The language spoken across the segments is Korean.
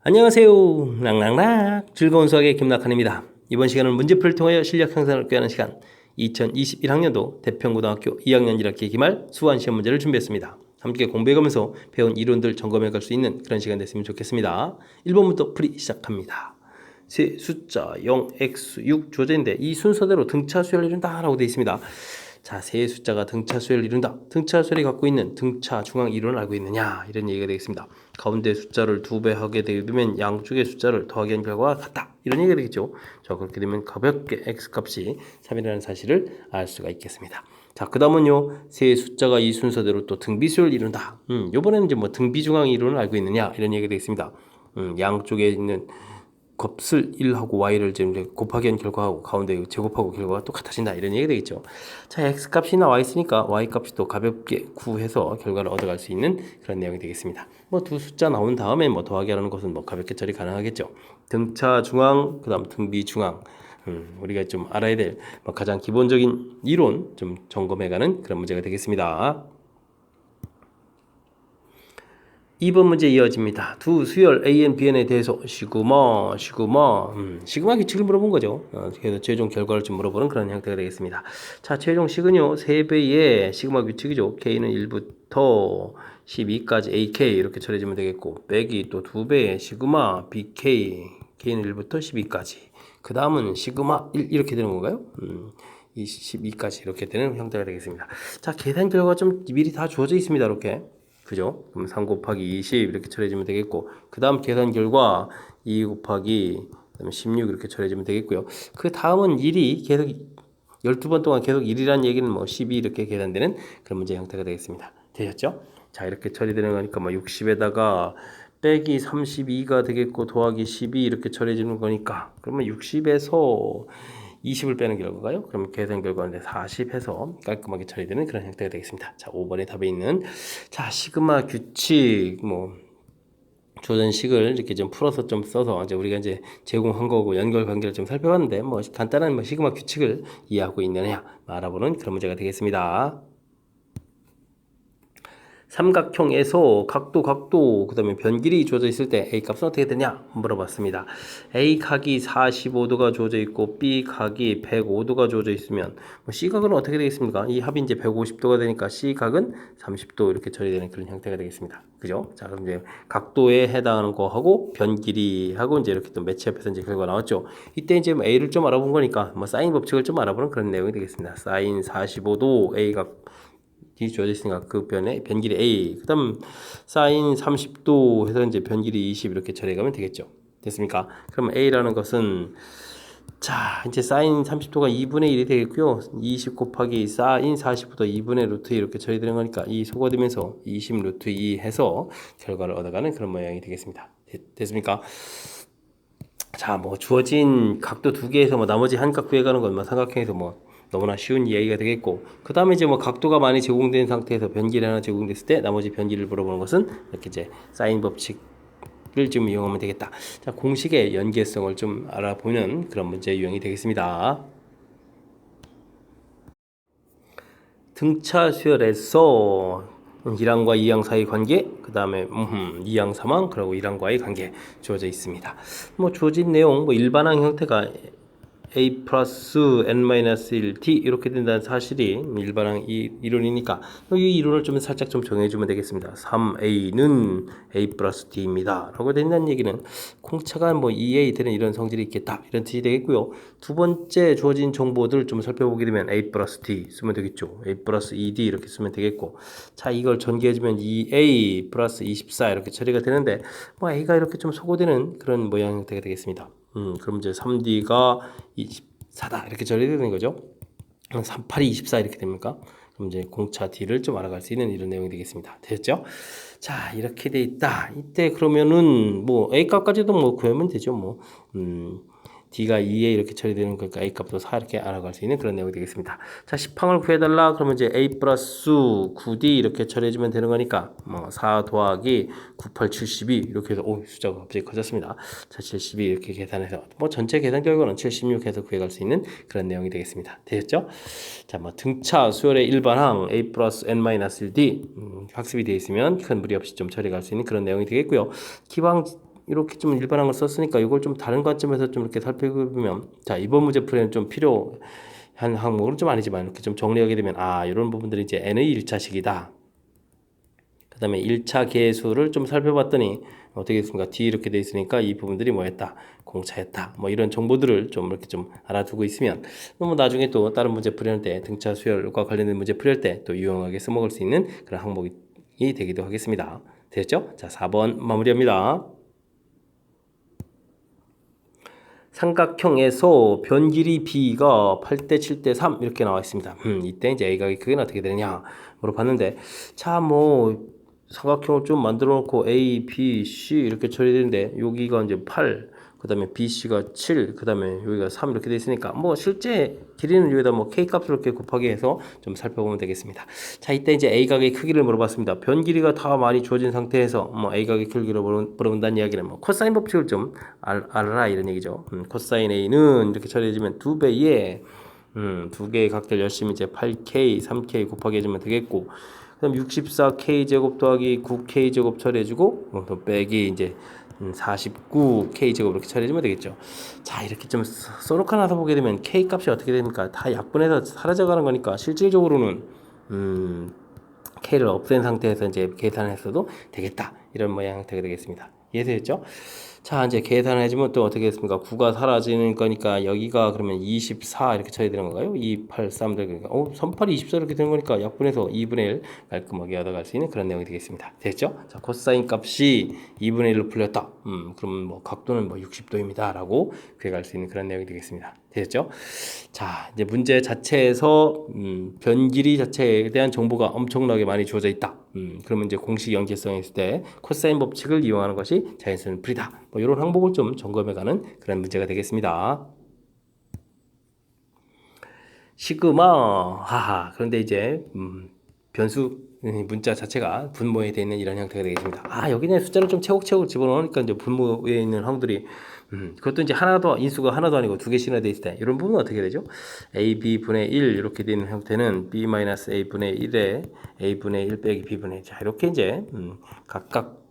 안녕하세요. 락락락 즐거운 수학의 김락한입니다. 이번 시간은 문제풀이를 통하여 실력 향상을 꾀하는 시간 2021학년도 대평고등학교 2학년 1학기 기말 수완 시험 문제를 준비했습니다. 함께 공부해가면서 배운 이론들 점검해갈 수 있는 그런 시간 됐으면 좋겠습니다. 1번부터 풀이 시작합니다. 세 숫자 0, x, 6 주어져있는데 이 순서대로 등차 수열을 이룬다 라고 되어 있습니다. 자, 세 숫자가 등차 수열을 이룬다. 등차 수열이 갖고 있는 등차 중앙 이론을 알고 있느냐 이런 얘기가 되겠습니다. 가운데 숫자를 2배 하게 되면 양쪽의 숫자를 더하기 한 결과가 같다 이런 얘기가 되겠죠. 자, 그렇게 되면 가볍게 x값이 3이라는 사실을 알 수가 있겠습니다. 자, 그 다음은요, 세 숫자가 이 순서대로 또 등비수열을 이룬다. 요번에는 이제 뭐 등비중앙 이론을 알고 있느냐 이런 얘기가 되겠습니다. 양쪽에 있는 값을 1하고 y를 지금 곱하기 한 결과하고 가운데 제곱하고 결과가 똑같아진다 이런 얘기가 되겠죠. 자, x값이 나와 있으니까 y값이 또 가볍게 구해서 결과를 얻어갈 수 있는 그런 내용이 되겠습니다. 뭐 두 숫자 나온 다음에 뭐 더하기 하는 것은 뭐 가볍게 처리 가능하겠죠. 등차 중앙 그 다음 등비 중앙 우리가 좀 알아야 될 뭐 가장 기본적인 이론 좀 점검해가는 그런 문제가 되겠습니다. 2번 문제 이어집니다. 두 수열 AN, BN에 대해서 시그마 규칙을 물어본 거죠. 그래서 최종 결과를 좀 물어보는 그런 형태가 되겠습니다. 자, 최종 식은요, 3배의 시그마 규칙이죠. K는 1부터 12까지 AK 이렇게 처리해주면 되겠고, 빼기 또 2배의 시그마 BK, K는 1부터 12까지. 그 다음은 시그마 1 이렇게 되는 건가요? 12까지 이렇게 되는 형태가 되겠습니다. 자, 계산 결과 좀 미리 다 주어져 있습니다. 이렇게. 그죠? 그럼 3 곱하기 20 이렇게 처리해주면 되겠고, 그 다음 계산 결과 2 곱하기 그다음에 16 이렇게 처리해주면 되겠고요. 그 다음은 1이 계속 12번 동안 계속 1이라는 얘기는 뭐 12 이렇게 계산되는 그런 문제 형태가 되겠습니다. 되셨죠? 자, 이렇게 처리되는 거니까 뭐 60에다가 빼기 32가 되겠고 더하기 12 이렇게 처리해주는 거니까 그러면 60에서 20을 빼는 결과가요. 그러면 계산 결과는 40 해서 깔끔하게 처리되는 그런 형태가 되겠습니다. 자, 5번에 답에 있는 자, 시그마 규칙 조전식을 이렇게 좀 풀어서 좀 써서 이제 우리가 이제 제공한 거고 연결 관계를 좀 살펴봤는데 뭐 간단한 뭐 시그마 규칙을 이해하고 있느냐 알아보는 그런 문제가 되겠습니다. 삼각형에서 각도 그 다음에 변길이 주어져 있을 때 A 값은 어떻게 되냐 물어봤습니다. A 각이 45도가 주어져 있고 B 각이 105도가 주어져 있으면 C 각은 어떻게 되겠습니까? 이 합이 이제 150도가 되니까 C 각은 30도 이렇게 처리되는 그런 형태가 되겠습니다. 그죠? 자, 그럼 이제 각도에 해당하는 거하고 변길이하고 이제 이렇게 또 매치업해서 이제 결과 나왔죠. 이때 이제 A를 좀 알아본 거니까 뭐 사인 법칙을 좀 알아보는 그런 내용이 되겠습니다. 사인 45도 A 각 이 주어져 있으니까 그 변길이 A, 그 다음 사인 30도 해서 이제 변길이 20 이렇게 처리해가면 되겠죠. 됐습니까? 그럼 A라는 것은 자, 이제 사인 30도가 2분의 1이 되겠고요. 20 곱하기 사인 40보다 2분의 루트 2 이렇게 처리되는 거니까 이 소거되면서 20 루트 2 해서 결과를 얻어가는 그런 모양이 되겠습니다. 됐습니까? 자, 뭐 주어진 각도 두 개에서 뭐 나머지 한 각 구해가는 건 뭐 삼각형에서 뭐 너무나 쉬운 이야기가 되겠고, 그 다음에 이제 뭐 각도가 많이 제공된 상태에서 변길이 하나 제공됐을 때 나머지 변길을 물어보는 것은 이렇게 이제 사인 법칙을 좀 이용하면 되겠다. 자, 공식의 연계성을 좀 알아보는 그런 문제 유형이 되겠습니다. 등차 수열에서 1항과 2항 사이 관계, 그 다음에 2항, 3항, 그리고 1항과의 관계 주어져 있습니다. 뭐 주어진 내용, 뭐 일반항 형태가 a 플러스 n-1t 이렇게 된다는 사실이 일반항 이론이니까 이 이론을 좀 살짝 좀 정해주면 되겠습니다. 3a는 a 플러스 t입니다 라고 된다는 얘기는 공차가 뭐 2a 되는 이런 성질이 있겠다 이런 뜻이 되겠고요. 두 번째 주어진 정보들을 좀 살펴보게 되면 a 플러스 t 쓰면 되겠죠. a 플러스 2d 이렇게 쓰면 되겠고, 자, 이걸 전개해주면 2a 플러스 24 이렇게 처리가 되는데 뭐 a가 이렇게 좀 소거되는 그런 모양 형태가 되겠습니다. 그럼 이제 3D가 24다 이렇게 처리되는 거죠. 38이 24 이렇게 됩니까? 그럼 이제 공차 D를 좀 알아갈 수 있는 이런 내용이 되겠습니다. 되셨죠? 자, 이렇게 돼 있다. 이때 그러면은 뭐 A 값까지도 뭐 구하면 되죠. 뭐 D가 2에 이렇게 처리되는 거니까 A 값도 4 이렇게 알아갈 수 있는 그런 내용이 되겠습니다. 자, 10항을 구해달라 그러면 이제 A 플러스 9D 이렇게 처리해주면 되는 거니까 뭐 4 더하기 9, 8, 72 이렇게 해서 숫자가 갑자기 커졌습니다. 자, 72 이렇게 계산해서 뭐 전체 계산 결과는 76 해서 구해갈 수 있는 그런 내용이 되겠습니다. 되셨죠? 자, 뭐 등차 수열의 일반항 A 플러스 N-1D 학습이 되어 있으면 큰 무리 없이 좀 처리할 수 있는 그런 내용이 되겠고요. 기왕 이렇게 좀 일반한 걸 썼으니까 이걸 좀 다른 관점에서 좀 이렇게 살펴보면, 자, 이번 문제 풀이는 좀 필요한 항목은 좀 아니지만 이렇게 좀 정리하게 되면, 아, 이런 부분들이 이제 n의 1차식이다. 그 다음에 1차 계수를 좀 살펴봤더니 어떻게 됐습니까? D 이렇게 돼 있으니까 이 부분들이 뭐였다? 공차였다. 뭐 이런 정보들을 좀 이렇게 좀 알아두고 있으면 너무 나중에 또 다른 문제 풀이할 때, 등차 수열과 관련된 문제 풀이할 때 또 유용하게 써먹을 수 있는 그런 항목이 되기도 하겠습니다. 됐죠? 자, 4번 마무리합니다. 삼각형에서 변 길이 B가 8대 7대 3 이렇게 나와 있습니다. 이때 이제 A가 크기는 어떻게 되느냐 물어봤는데, 자, 뭐 삼각형을 좀 만들어 놓고 A, B, C 이렇게 처리되는데 여기가 이제 8, 그 다음에 BC가 7, 그 다음에 여기가 3 이렇게 돼 있으니까 뭐 실제 길이는 여기다 뭐 K 값을 이렇게 곱하기 해서 좀 살펴보면 되겠습니다. 자, 이때 이제 A 각의 크기를 물어봤습니다. 변 길이가 다 많이 주어진 상태에서 뭐 A 각의 크기를 물어본다는 이야기는 뭐 코사인 법칙을 좀 알아라 이런 얘기죠. 코사인 A는 이렇게 처리해주면 2배의 2개의 각들 열심히 이제 8K, 3K 곱하기 해주면 되겠고, 그럼 64K제곱 더하기 9K제곱 처리해주고 또 빼기 이제 49K제곱 이렇게 처리해주면 되겠죠. 자, 이렇게 좀 써놓고 나서 보게 되면 K값이 어떻게 됩니까? 다 약분해서 사라져가는 거니까 실질적으로는 K를 없앤 상태에서 이제 계산했어도 되겠다. 이런 모양 형태가 되겠습니다. 이해되셨죠? 자, 이제 계산을 해주면 또 어떻게 됐습니까? 9가 사라지는 거니까 여기가 그러면 24 이렇게 쳐야 되는 건가요? 2, 8, 3 그러니까 38이 24 이렇게 되는 거니까 약분해서 2분의 1 깔끔하게 얻어갈 수 있는 그런 내용이 되겠습니다. 됐죠? 자, 코사인 값이 2분의 1로 풀렸다. 그러면 뭐 각도는 뭐 60도입니다. 라고 구해갈 수 있는 그런 내용이 되겠습니다. 됐죠? 자, 이제 문제 자체에서 변 길이 자체에 대한 정보가 엄청나게 많이 주어져 있다. 그러면 이제 공식 연계성이 있을 때 코사인 법칙을 이용하는 것이 자연스러운 풀이다. 뭐 이런 항목을 좀 점검해가는 그런 문제가 되겠습니다. 시그마 하하. 그런데 이제 변수 문자 자체가 분모에 되어 있는 이런 형태가 되겠습니다. 아, 여기는 숫자를 좀 채곡채곡 집어넣으니까 이제 분모에 있는 항들이 그것도 이제 하나도 인수가 하나도 아니고 두 개씩이나 돼 있을 때 이런 부분은 어떻게 되죠? a b 분의 1 이렇게 되는 형태는 b a 분의 1에 a 분의 1 빼기 b 분의 1. 자, 이렇게 이제 각각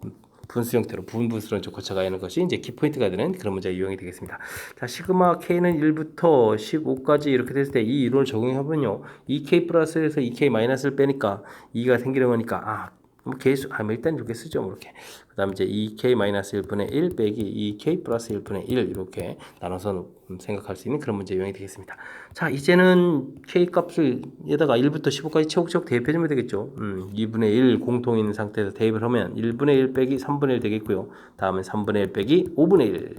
분수 형태로 부분분수로 고쳐가는 것이 이제 키포인트가 되는 그런 문제가 유형이 되겠습니다. 자, 시그마 K는 1부터 15까지 이렇게 됐을 때 이 이론을 적용해보면요, 2K 플러스에서 2K 마이너스를 빼니까 2가 생기는 거니까 뭐 계수 뭐 일단 이렇게 쓰죠. 뭐 이렇게. 그 다음 이제 2K 마이너스 1분의 1 빼기 2K 플러스 1분의 1 이렇게 나눠서 생각할 수 있는 그런 문제 유형이 되겠습니다. 자, 이제는 K 값을 에다가 1부터 15까지 채곡채곡 대입해주면 되겠죠. 2분의 1 공통 있는 상태에서 대입을 하면 1분의 1 빼기 3분의 1 되겠고요. 다음은 3분의 1 빼기 5분의 1.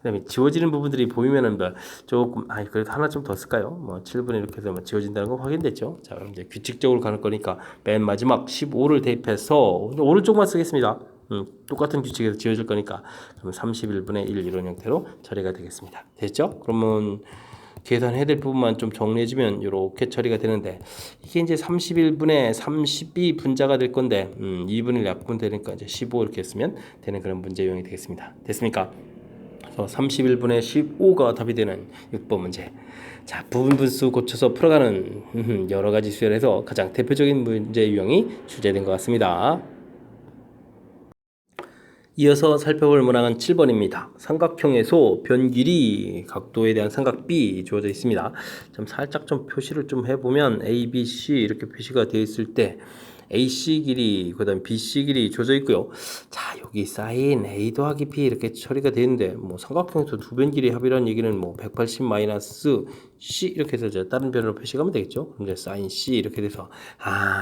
그 다음에 지워지는 부분들이 보이면은 뭐 조금 그래도 하나 좀 더 쓸까요? 뭐 7분의 이렇게 해서 뭐 지워진다는 거 확인됐죠? 자, 그럼 이제 규칙적으로 가는 거니까 맨 마지막 15를 대입해서 오른쪽만 쓰겠습니다. 똑같은 규칙에서 지워질 거니까 그럼 31분의 1 이런 형태로 처리가 되겠습니다. 됐죠? 그러면 계산해야 될 부분만 좀 정리해주면 이렇게 처리가 되는데, 이게 이제 31분의 32 분자가 될 건데 2분의 1 약분 되니까 이제 15 이렇게 쓰면 되는 그런 문제 유형이 되겠습니다. 됐습니까? 31분의 15가 답이 되는 6번 문제. 자, 부분분수 고쳐서 풀어가는 여러 가지 수열에서 가장 대표적인 문제 유형이 출제된 것 같습니다. 이어서 살펴볼 문항은 7번입니다. 삼각형에서 변 길이 각도에 대한 삼각 B 주어져 있습니다. 좀 살짝 좀 표시를 좀 해보면 A, B, C 이렇게 표시가 되어 있을 때 AC 길이, 그 다음 BC 길이 주어져 있고요. 자, 여기 사인 A 더하기 B 이렇게 처리가 되는데, 뭐 삼각형에서 두 변 길이 합이라는 얘기는 뭐 180 마이너스 C 이렇게 해서 이제 다른 변으로 표시하면 되겠죠. 그럼 이제 사인 C 이렇게 돼서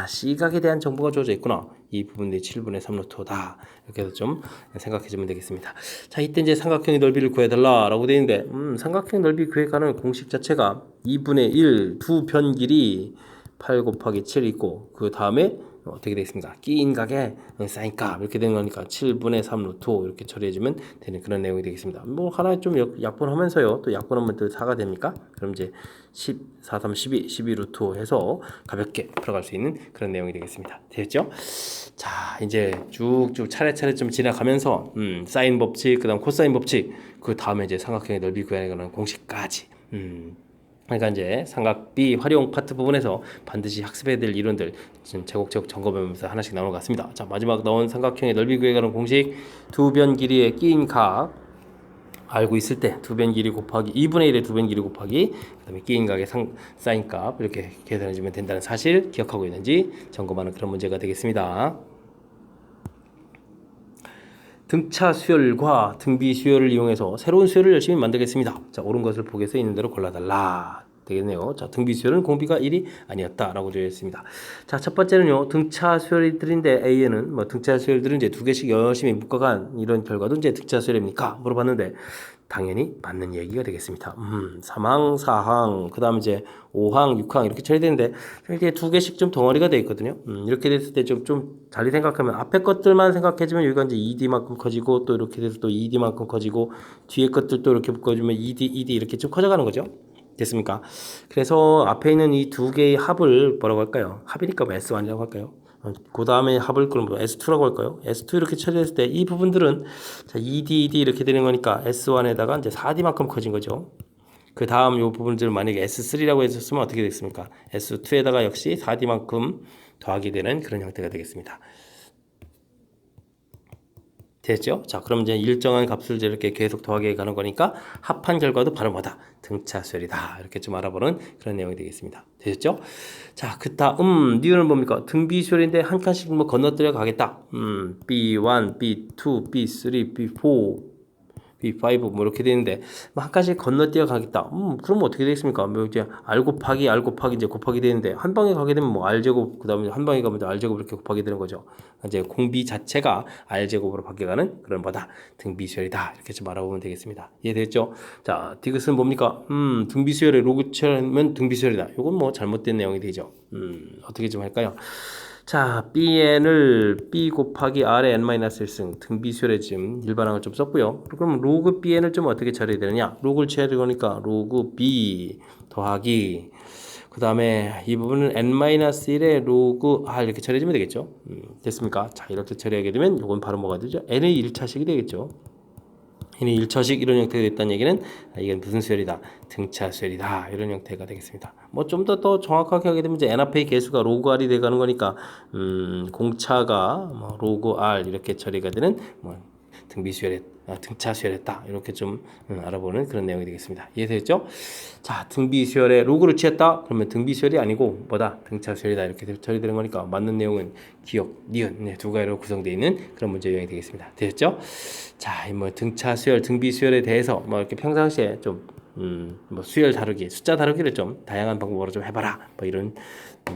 C각에 대한 정보가 주어져 있구나. 이 부분이 7분의 3루트다. 이렇게 해서 좀 생각해주면 되겠습니다. 자, 이때 이제 삼각형의 넓이를 구해달라라고 되어 있는데, 삼각형 넓이 구해가는 공식 자체가 2분의 1 두 변 길이 8 곱하기 7 있고, 그 다음에 어떻게 되겠습니까? 끼인 각에 사인값 이렇게 되는 거니까 7분의 3 루트 이렇게 처리해주면 되는 그런 내용이 되겠습니다. 뭐 하나 좀 약분하면서요, 또 약분하면 또 4가 됩니까? 그럼 이제 10, 4, 3, 12 루트 해서 가볍게 풀어갈 수 있는 그런 내용이 되겠습니다. 됐죠? 자, 이제 쭉쭉 차례차례 좀 지나가면서 사인 법칙, 그 다음 코사인 법칙, 그 다음에 이제 삼각형의 넓이 구하는 공식까지 그러니까 이제 삼각비 활용 파트 부분에서 반드시 학습해야 될 이론들 지금 제곡제곡 점검하면서 하나씩 나오는 것 같습니다. 자, 마지막 나온 삼각형의 넓이 구해가는 공식, 두 변 길이의 끼인 각 알고 있을 때 두 변 길이 곱하기 2분의 1의 두 변 길이 곱하기 그다음에 끼인 각의 사인값 이렇게 계산해주면 된다는 사실 기억하고 있는지 점검하는 그런 문제가 되겠습니다. 등차 수열과 등비 수열을 이용해서 새로운 수열을 열심히 만들겠습니다. 자, 옳은 것을 보기에서 있는 대로 골라달라. 되겠네요. 자, 등비 수열은 공비가 1이 아니었다라고 되어 있습니다. 자, 첫 번째는요. 등차 수열들인데 A에는 등차 수열들은 이제 두 개씩 열심히 묶어간 이런 결과도 이제 등차 수열입니까? 물어봤는데 당연히 맞는 얘기가 되겠습니다. 3항, 4항, 그 다음 이제 5항, 6항 이렇게 처리되는데 이렇게 두 개씩 좀 덩어리가 되어 있거든요. 이렇게 됐을 때 좀 잘 생각하면 앞에 것들만 생각해주면 여기가 이제 2D만큼 커지고 또 이렇게 돼서 또 2D만큼 커지고 뒤에 것들도 이렇게 묶어주면 2D, 2D 이렇게 쭉 커져가는 거죠. 됐습니까? 그래서 앞에 있는 이 두 개의 합을 뭐라고 할까요? 합이니까 뭐 S1이라고 할까요? 그 다음에 합을 그럼 뭐 S2라고 할까요? S2 이렇게 처리했을 때 이 부분들은 자, 2D, 2D 이렇게 되는 거니까 S1에다가 이제 4D만큼 커진 거죠. 그 다음 요 부분들을 만약에 S3라고 했었으면 어떻게 됐습니까? S2에다가 역시 4D만큼 더하게 되는 그런 형태가 되겠습니다. 됐죠? 자, 그럼 이제 일정한 값을 이렇게 계속 더하게 가는 거니까 합한 결과도 바로 뭐다? 등차 수열이다. 이렇게 좀 알아보는 그런 내용이 되겠습니다. 되셨죠? 자, 그 다음 니은은 뭡니까? 등비 수열인데 한 칸씩 뭐 건너뛰어 가겠다. B1, B2, B3, B4, B5 뭐 이렇게 되는데 한 칸씩 건너뛰어 가겠다. 그럼 어떻게 되겠습니까? 뭐 이제 R 곱하기 R 곱하기 이제 곱하기 되는데 한 방에 가게 되면 뭐 R 제곱 그다음에 한 방에 가면 R 제곱 이렇게 곱하게 되는 거죠. 이제 공비 자체가 R 제곱으로 바뀌어가는 그런 뭐다 등비수열이다 이렇게 좀 알아보면 되겠습니다. 이해됐죠? 자, 디귿은 뭡니까? 등비수열의 로그 처리하면 등비수열이다. 이건 뭐 잘못된 내용이 되죠. 어떻게 좀 할까요? 자, bn을 b 곱하기 r의 n-1승 등비수열에 지금 일반항을 좀 썼고요. 그럼 로그 bn을 좀 어떻게 처리해야 되느냐? 로그를 취해야 되니까 로그 b 더하기 그 다음에 이 부분은 n-1의 로그 r 이렇게 처리해주면 되겠죠. 됐습니까? 자, 이렇게 처리하게 되면 이건 바로 뭐가 되죠? n의 1차식이 되겠죠. n의 1차식 이런 형태가 됐다는 얘기는 이건 무슨 수열이다? 등차 수열이다. 이런 형태가 되겠습니다. 뭐 좀 더 정확하게 하게 되면 이제 n 앞의 개수가 로그 r이 돼가는 거니까 공차가 뭐 로그 r 이렇게 처리가 되는 뭐 등차 수열했다. 이렇게 좀 알아보는 그런 내용이 되겠습니다. 이해되셨죠? 자, 등비 수열에 로그를 취했다. 그러면 등비 수열이 아니고 뭐다? 등차 수열이다. 이렇게 처리되는 거니까 맞는 내용은 기억, 니은 두 가지로 구성되어 있는 그런 문제 유형이 되겠습니다. 되셨죠? 자, 뭐 등차 수열, 등비 수열에 대해서 뭐 이렇게 평상시에 좀 뭐 수열 다루기, 숫자 다루기를 좀 다양한 방법으로 좀 해봐라. 뭐 이런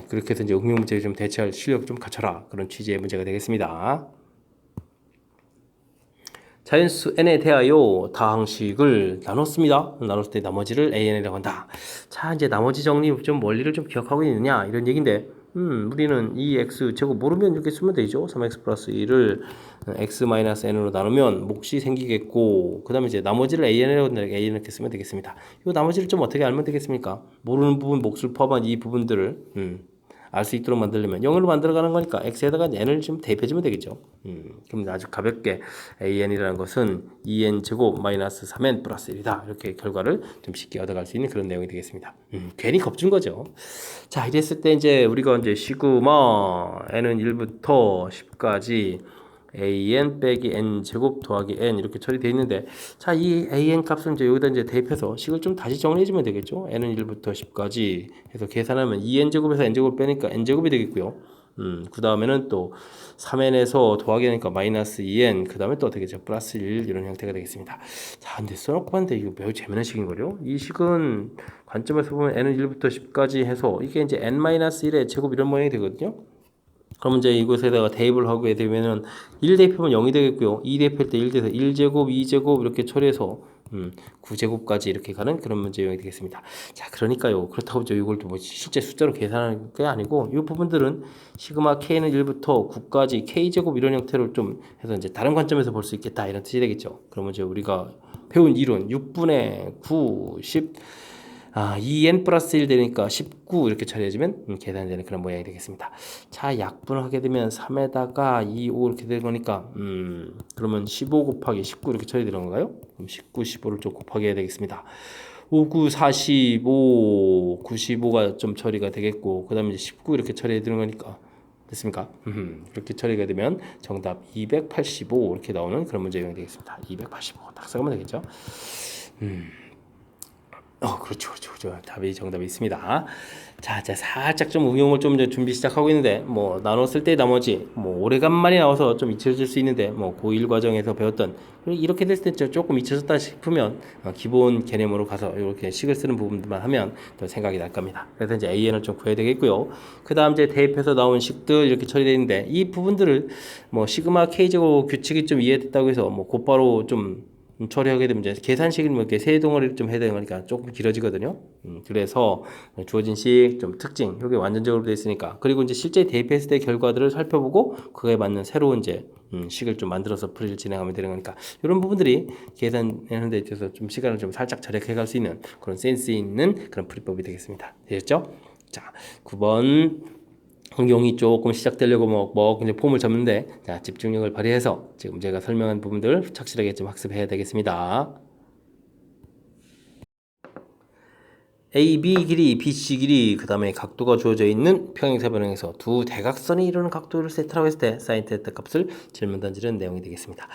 그렇게 해서 이제 응용 문제를 좀 대처할 실력 좀 갖춰라. 그런 취지의 문제가 되겠습니다. 자연수 n에 대하여 다항식을 나눴습니다. 나눴을 때 나머지를 an이라고 한다. 자, 이제 나머지 정리 좀 원리를 좀 기억하고 있느냐 이런 얘기인데 우리는 이 x 제곱 모르면 이렇게 쓰면 되죠. 3x 플러스 1을 x 마이너스 n으로 나누면 몫이 생기겠고 그 다음에 이제 나머지를 an이라고 한다. a 이렇게 쓰면 되겠습니다. 이 나머지를 좀 어떻게 알면 되겠습니까? 모르는 부분 몫을 포함한 이 부분들을 알 수 있도록 만들려면 0으로 만들어가는 거니까 x에다가 n을 좀 대입해주면 되겠죠. 그럼 아주 가볍게 an이라는 것은 2n 제곱 마이너스 3n 플러스 1이다. 이렇게 결과를 좀 쉽게 얻어갈 수 있는 그런 내용이 되겠습니다. 괜히 겁준 거죠. 자, 이랬을 때 이제 우리가 이제 시그마 n은 1부터 10까지 an 빼기 n 제곱 더하기 n 이렇게 처리되어 있는데 자, 이 an 값은 이제 여기다 이제 대입해서 식을 좀 다시 정리해 주면 되겠죠. n은 1부터 10까지 해서 계산하면 2n 제곱에서 n 제곱 빼니까 n 제곱이 되겠고요. 그 다음에는 또 3n에서 더하기 하니까 마이너스 2n 그 다음에 또 어떻게 되죠? 플러스 1 이런 형태가 되겠습니다. 자, 근데 써놓고 봤는데 이거 매우 재미난 식인 거죠. 이 식은 관점에서 보면 n은 1부터 10까지 해서 이게 이제 n-1의 제곱 이런 모양이 되거든요. 그럼 이제 이곳에다가 대입을 하게 되면은 1 대입하면 0이 되겠고요. 2 대입할 때 1 돼서 1제곱, 2제곱 이렇게 처리해서 9제곱까지 이렇게 가는 그런 문제 유형이 되겠습니다. 자, 그러니까요. 그렇다고 이걸 뭐 실제 숫자로 계산하는 게 아니고 이 부분들은 시그마 k는 1부터 9까지 k제곱 이런 형태로 좀 해서 이제 다른 관점에서 볼 수 있겠다 이런 뜻이 되겠죠. 그러면 이제 우리가 배운 이론 6분의 9, 10 2n 플러스 1 되니까 19 이렇게 처리해주면 계산이 되는 그런 모양이 되겠습니다. 자, 약분하게 되면 3에다가 2, 5 이렇게 되는 거니까 그러면 15 곱하기 19 이렇게 처리되는 건가요? 그럼 19, 15를 좀 곱하게 해야 되겠습니다. 59, 45, 95가 좀 처리가 되겠고, 그 다음에 이제 19 이렇게 처리해 드는 거니까. 됐습니까? 이렇게 처리가 되면 정답 285 이렇게 나오는 그런 문제 유형이 되겠습니다. 285 딱 써가면 되겠죠? 그렇죠. 답이 정답이 있습니다. 자, 이제 살짝 좀 응용을 좀 이제 준비 시작하고 있는데, 뭐, 나눴을 때 나머지, 뭐, 오래간만에 나와서 좀 잊혀질 수 있는데, 뭐, 고1 과정에서 배웠던, 이렇게 됐을 때 조금 잊혀졌다 싶으면, 기본 개념으로 가서 이렇게 식을 쓰는 부분들만 하면 더 생각이 날 겁니다. 그래서 이제 AN을 좀 구해야 되겠고요. 그 다음 이제 대입해서 나온 식들 이렇게 처리되어 있는데, 이 부분들을 뭐, 시그마 K제곱 규칙이 좀 이해됐다고 해서, 뭐, 곧바로 좀, 처리하게 되면 이제 계산식을 뭐 이렇게 세 덩어리를 좀 해야 되는 거니까 조금 길어지거든요. 그래서 주어진 식 좀 특징 이게 완전적으로 되어 있으니까 그리고 이제 실제 대입했을 때 결과들을 살펴보고 그에 맞는 새로운 이제 식을 좀 만들어서 풀이를 진행하면 되는 거니까 이런 부분들이 계산하는 데 있어서 좀 시간을 좀 살짝 절약해 갈 수 있는 그런 센스 있는 그런 풀이법이 되겠습니다. 되셨죠? 자, 9번 응용이 조금 시작되려고 뭐 이제 폼을 잡는데 자, 집중력을 발휘해서 지금 제가 설명한 부분들 착실하게 좀 학습해야 되겠습니다. AB 길이, BC 길이, 그 다음에 각도가 주어져 있는 평행사변형에서 두 대각선이 이루는 각도를 세트라고 했을 때 사인 테타 값을 질문 던지는 내용이 되겠습니다.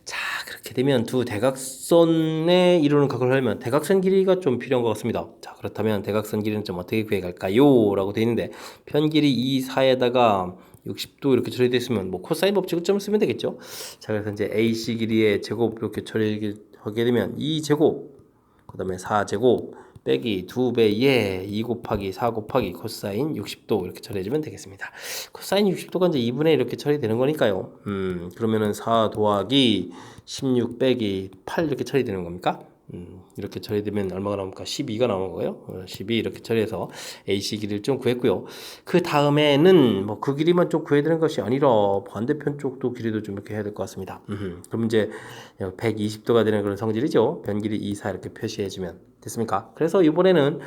자, 그렇게 되면 두 대각선에 이루는 각을 하려면 대각선 길이가 좀 필요한 것 같습니다. 자, 그렇다면 대각선 길이는 좀 어떻게 구해갈까요? 라고 되어 있는데 편 길이 2, 4에다가 60도 이렇게 처리되어 있으면 뭐 코사인 법칙을 좀 쓰면 되겠죠. 자, 그래서 이제 AC 길이의 제곱 이렇게 처리하게 되면 2제곱 그 다음에 4제곱 빼기 2배의 2 곱하기 4 곱하기 코사인 60도 이렇게 처리해주면 되겠습니다. 코사인 60도가 이제 2분의 이렇게 처리되는 거니까요. 그러면은 4 더하기 16 빼기 8 이렇게 처리되는 겁니까? 이렇게 처리되면 얼마가 나옵니까? 12가 나오는 거예요. 12 이렇게 처리해서 AC 길이를 좀 구했고요. 그 다음에는 뭐 그 길이만 좀 구해야 되는 것이 아니라 반대편 쪽도 길이도 좀 이렇게 해야 될 것 같습니다. 그럼 이제 120도가 되는 그런 성질이죠. 변 길이 2, 4 이렇게 표시해주면 됐습니까? 그래서 이번에는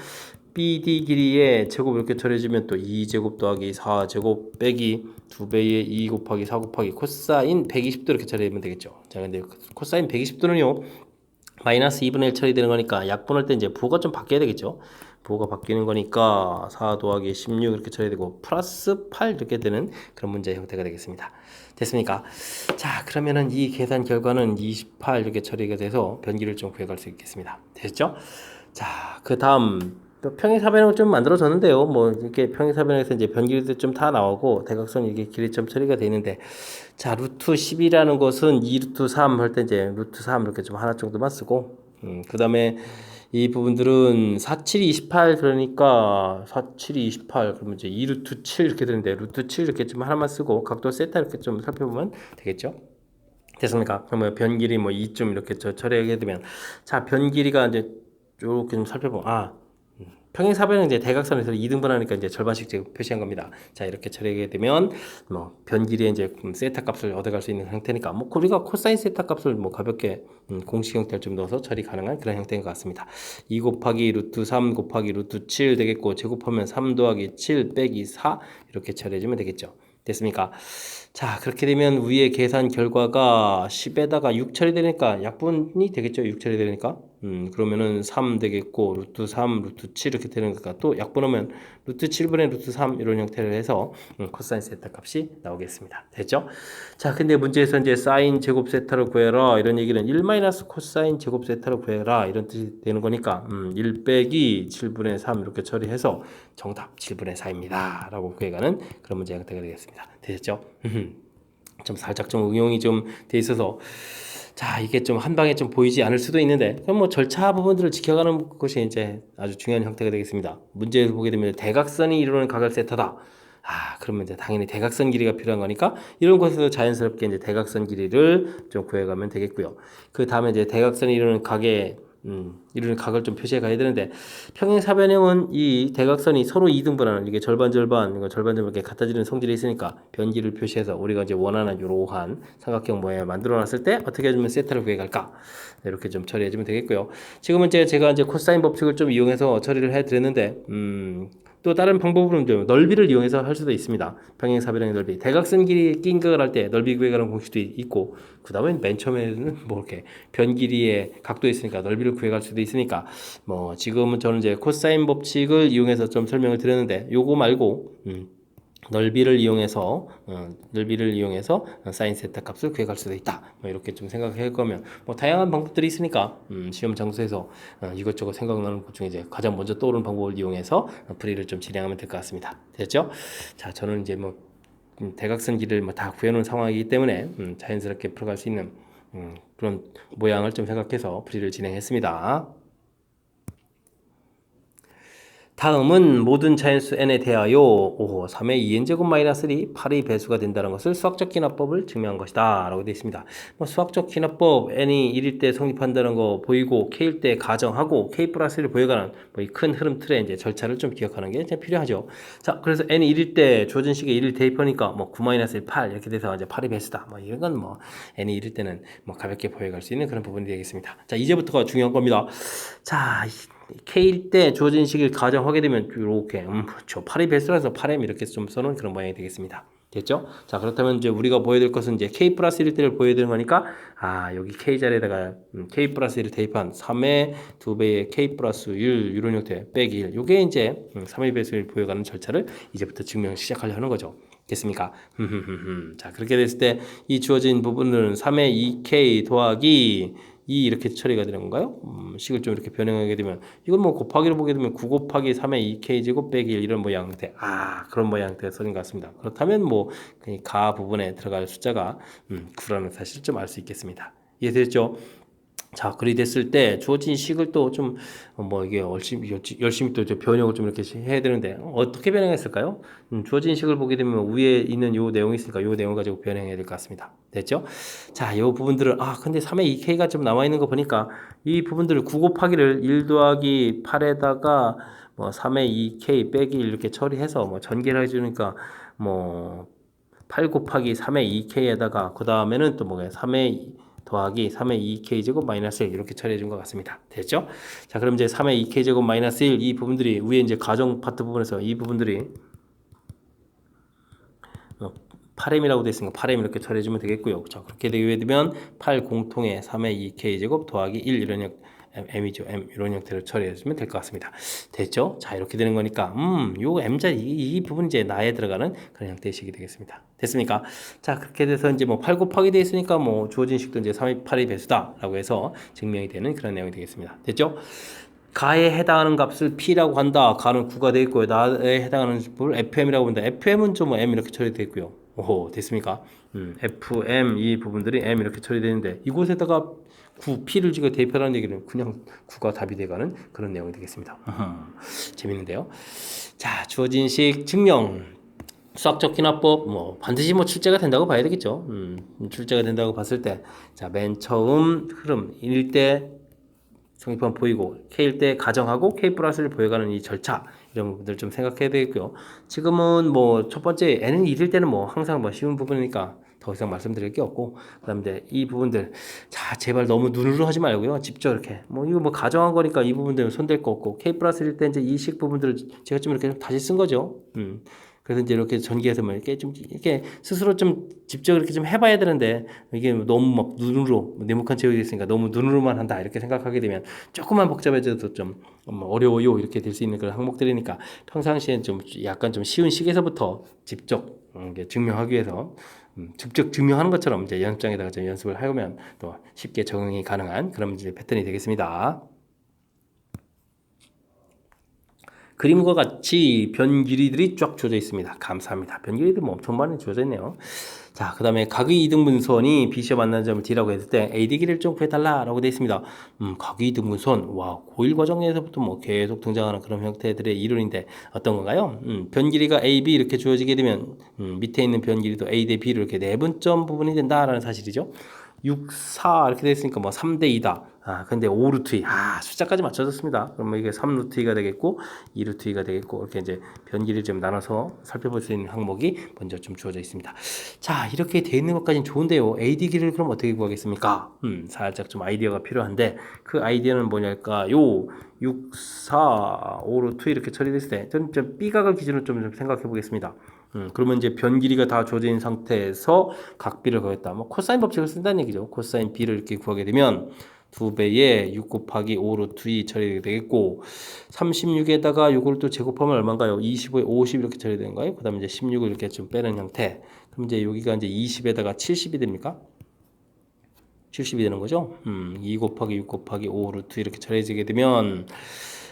BD 길이의 제곱 이렇게 처리해주면 또 2제곱 더하기 4제곱 빼기 2배의 2 곱하기 4 곱하기 코사인 120도 이렇게 처리하면 되겠죠. 자, 근데 코사인 120도는요. 마이너스 2분의 1 처리되는 거니까 약분할 때 이제 부호가 좀 바뀌어야 되겠죠. 부호가 바뀌는 거니까 4 더하기 16 이렇게 처리되고 플러스 8 이렇게 되는 그런 문제 형태가 되겠습니다. 됐습니까? 자, 그러면은 이 계산 결과는 28 이렇게 처리가 돼서 변기를 좀 구해갈 수 있겠습니다. 됐죠? 자, 그 다음 평행사변형을 좀 만들어졌는데요. 뭐 이렇게 평행사변형에서 이제 변기도 좀 다 나오고 대각선 이게 길이 좀 처리가 되어 있는데 자, 루트 10이라는 것은 2 루트 3 할 때 이제 루트 3 이렇게 좀 하나 정도만 쓰고 그 다음에 이 부분들은 4, 7, 28 그러니까 4, 7, 28 그러면 이제 2 루트 7 이렇게 되는데 루트 7 이렇게 좀 하나만 쓰고 각도 세타 이렇게 좀 살펴보면 되겠죠. 됐습니까? 그러면 변 길이 뭐 2점 이렇게 처리하게 되면 자, 변 길이가 이제 이렇게 좀 살펴보면 평행사변은 이제 대각선에서 2등분 하니까 이제 절반씩 지금 표시한 겁니다. 자, 이렇게 처리하게 되면 뭐 변 길이에 이제 세타 값을 얻어갈 수 있는 형태니까 뭐 우리가 코사인 세타 값을 뭐 가볍게 공식 형태를 좀 넣어서 처리 가능한 그런 형태인 것 같습니다. 2 곱하기 루트 3 곱하기 루트 7 되겠고 제곱하면 3 더하기 7 빼기 4 이렇게 처리해주면 되겠죠. 됐습니까? 자, 그렇게 되면 위의 계산 결과가 10에다가 6 처리되니까 약분이 되겠죠. 6 처리되니까. 그러면은 3 되겠고 루트 3, 루트 7 이렇게 되는 거니까 또 약분하면 루트 7분의 루트 3 이런 형태를 해서 코사인 세타 값이 나오겠습니다. 됐죠? 자, 근데 문제에서 이제 사인 제곱 세타를 구해라 이런 얘기는 1 마이너스 코사인 제곱 세타를 구해라 이런 뜻이 되는 거니까 1 빼기 7분의 3 이렇게 처리해서 정답 7분의 4입니다. 라고 구해가는 그런 문제 형태가 되겠습니다. 되셨죠? 좀 살짝 좀 응용이 좀 돼 있어서 자, 이게 좀 한 방에 좀 보이지 않을 수도 있는데 그럼 뭐 절차 부분들을 지켜가는 것이 이제 아주 중요한 형태가 되겠습니다. 문제를 보게 되면 대각선이 이루는 각을 세타다. 그러면 이제 당연히 대각선 길이가 필요한 거니까 이런 곳에서 자연스럽게 이제 대각선 길이를 좀 구해가면 되겠고요. 그 다음에 이제 대각선이 이루는 각의 이루는 각을 좀 표시해 가야 되는데 평행사변형은 이 대각선이 서로 이등분하는 이게 절반 이거 절반 이렇게 갖다지는 성질이 있으니까 변기를 표시해서 우리가 이제 원하는 이러한 삼각형 모양을 만들어 놨을 때 어떻게 해주면 세타를 구해 갈까 이렇게 좀 처리해 주면 되겠고요. 지금은 제가 이제 코사인 법칙을 좀 이용해서 처리를 해 드렸는데 또 다른 방법으로는 좀 넓이를 이용해서 할 수도 있습니다. 평행사변형의 넓이. 대각선 길이 끼인각을 할 때 넓이 구해가는 공식도 있고, 그 다음에 맨 처음에는 뭐 이렇게 변 길이의 각도 있으니까 넓이를 구해갈 수도 있으니까, 뭐 지금은 저는 이제 코사인 법칙을 이용해서 좀 설명을 드렸는데, 요거 말고 넓이를 이용해서 사인 세타 값을 구해갈 수도 있다. 뭐 이렇게 좀 생각해 보면 뭐 다양한 방법들이 있으니까 시험 장소에서 이것저것 생각나는 것 중에 이제 가장 먼저 떠오르는 방법을 이용해서 풀이를 좀 진행하면 될 것 같습니다. 됐죠? 자, 저는 이제 뭐 대각선 길을 뭐 다 구해놓은 상황이기 때문에 자연스럽게 풀어갈 수 있는 그런 모양을 좀 생각해서 풀이를 진행했습니다. 다음은 모든 자연수 n에 대하여 3의 2n제곱 마이너스 1이 8의 배수가 된다는 것을 수학적 기납법을 증명한 것이다 라고 되어 있습니다. 뭐 수학적 기납법 n이 1일 때 성립한다는 거 보이고 k일 때 가정하고 k 플러스 1을 보여가는 뭐 이 큰 흐름 틀의 이제 절차를 좀 기억하는 게 필요하죠. 자, 그래서 n이 1일 때 주어진 식에 1을 대입하니까 뭐 9 마이너스 1, 8 이렇게 돼서 이제 8의 배수다. 뭐 이런 건 뭐 n이 1일 때는 뭐 가볍게 보여갈 수 있는 그런 부분이 되겠습니다. 자, 이제부터가 중요한 겁니다. 자, K일 때 주어진 식을 가정하게 되면 이렇게 그렇죠. 8의 배수라서 8m 이렇게 좀 써놓은 그런 모양이 되겠습니다. 됐죠? 자, 그렇다면 이제 우리가 보여야 될 것은 이제 K 플러스 1일 때를 보여야 되는 거니까 여기 K 자리에다가 K 플러스 1을 대입한 3의 2배의 K 플러스 1 이런 형태 빼기 1 요게 이제 3의 배수를 보여가는 절차를 이제부터 증명 시작하려 하는 거죠. 됐습니까? 자, 그렇게 됐을 때 이 주어진 부분은 3의 2K 더하기 2 이렇게 처리가 되는 건가요? 식을 좀 이렇게 변형하게 되면 이건 뭐 곱하기로 보게 되면 9 곱하기 3의 2k제곱 빼기 1 이런 모양 형태 그런 모양 형태가 써진 것 같습니다. 그렇다면 뭐 가 부분에 들어갈 숫자가 9라는 사실을 좀 알 수 있겠습니다. 이해되셨죠? 자, 그리 됐을 때 주어진 식을 또 좀 뭐 이게 열심히 또 변형을 좀 이렇게 해야 되는데 어떻게 변형했을까요? 주어진 식을 보게 되면 위에 있는 요 내용이 있으니까 요 내용을 가지고 변형해야 될 것 같습니다. 됐죠? 자, 요 부분들을 근데 3의 2k가 좀 남아 있는 거 보니까 이 부분들을 9 곱하기를 1 더하기 8에다가 뭐 3의 2k 빼기 1 이렇게 처리해서 뭐 전개를 해주니까 뭐 8 곱하기 3의 2k에다가 그 다음에는 또 뭐예요? 3의 더하기 3의 2k제곱 마이너스 1 이렇게 처리해 준 것 같습니다. 됐죠? 자, 그럼 이제 3의 2k제곱 마이너스 1 이 부분들이 위에 이제 가정 파트 부분에서 이 부분들이 8m이라고 되어 있으니까 8m 이렇게 처리해 주면 되겠고요. 자, 그렇게 되게 되면 8 공통의 3의 2k제곱 더하기 1 이런 m이죠. m 이런 형태로 처리해 주면 될 것 같습니다. 됐죠? 자, 이렇게 되는 거니까 요 m자 이 부분 이제 나에 들어가는 그런 형태의 식이 되겠습니다. 됐습니까? 자, 그렇게 돼서 이제 뭐 8 곱하기 되어 있으니까 뭐 주어진 식도 이제 3의 8의 배수다라고 해서 증명이 되는 그런 내용이 되겠습니다. 됐죠? 가에 해당하는 값을 P라고 한다. 가는 9가 되어 있고요. 나에 해당하는 값을 FM이라고 본다. FM은 좀 M 이렇게 처리되어 있고요. 오호, 됐습니까? FM 이 부분들이 M 이렇게 처리되는데 이곳에다가 9, P를 지금 대입하라는 얘기는 그냥 9가 답이 돼가는 그런 내용이 되겠습니다. 재밌는데요. 자, 주어진 식 증명. 수학적 기납법 뭐 반드시 뭐 출제가 된다고 봐야 되겠죠. 출제가 된다고 봤을 때 자, 맨 처음 흐름 1일 때 성립판 보이고 K일 때 가정하고 K 플러스를 보여가는 이 절차 이런 부분들 좀 생각해야 되겠고요. 지금은 뭐 첫 번째 N은 1일 때는 뭐 항상 뭐 쉬운 부분이니까 더 이상 말씀드릴 게 없고 그다음에 이제 이 부분들 자 제발 너무 눈으로 하지 말고요. 직접 이렇게 뭐 이거 뭐 가정한 거니까 이 부분들은 손댈 거 없고 K 플러스일 때 이제 이 식 부분들을 제가 좀 이렇게 다시 쓴 거죠. 그래서 이제 이렇게 전개해서 뭐 이렇게 좀 이렇게 스스로 좀 직접 이렇게 좀 해봐야 되는데 이게 너무 막 눈으로 네모칸 채우기 있으니까 너무 눈으로만 한다 이렇게 생각하게 되면 조금만 복잡해져도 좀 어려워요 이렇게 될 수 있는 그런 항목들이니까 평상시엔 좀 약간 좀 쉬운 식에서부터 직접 증명하기 위해서 직접 증명하는 것처럼 이제 연습장에다가 좀 연습을 해오면 또 쉽게 적응이 가능한 그런 이제 패턴이 되겠습니다. 그림과 같이 변 길이들이 쫙 주어져 있습니다. 감사합니다. 변 길이들 뭐 엄청 많이 주어져 있네요. 자, 그 다음에 각의 이등분선이 BC와 만나는 점을 D라고 했을 때 AD 길이를 좀 구해달라라고 되어 있습니다. 각의 이등분선, 와, 고1 과정에서부터 뭐 계속 등장하는 그런 형태들의 이론인데 어떤 건가요? 변 길이가 AB 이렇게 주어지게 되면 밑에 있는 변 길이도 A 대 B로 이렇게 내분점 부분이 된다라는 사실이죠. 6, 4 이렇게 됐으니까 뭐 3대 2다. 근데 5루트 2. 숫자까지 맞춰졌습니다. 그러면 이게 3루트 2가 되겠고 2루트 2가 되겠고 이렇게 이제 변기를 좀 나눠서 살펴볼 수 있는 항목이 먼저 좀 주어져 있습니다. 자, 이렇게 돼 있는 것까지는 좋은데요. AD 길이를 그럼 어떻게 구하겠습니까? 살짝 좀 아이디어가 필요한데 그 아이디어는 뭐냐일까요? 6, 4, 5루트 이렇게 처리됐을 때 저는 좀 B각을 기준으로 좀 생각해 보겠습니다. 그러면 이제 변 길이가 다 주어져 있는 상태에서 각비를 구했다. 뭐 코사인 법칙을 쓴다는 얘기죠. 코사인 B를 이렇게 구하게 되면 2배에 6 곱하기 5루트 2 처리되게 되겠고 36에다가 이걸 또 제곱하면 얼마인가요? 25에 50 이렇게 처리되는가요? 그 다음에 이제 16을 이렇게 좀 빼는 형태. 그럼 이제 여기가 이제 20에다가 70이 됩니까? 70이 되는 거죠. 2 곱하기 6 곱하기 5루트 이렇게 처리되게 되면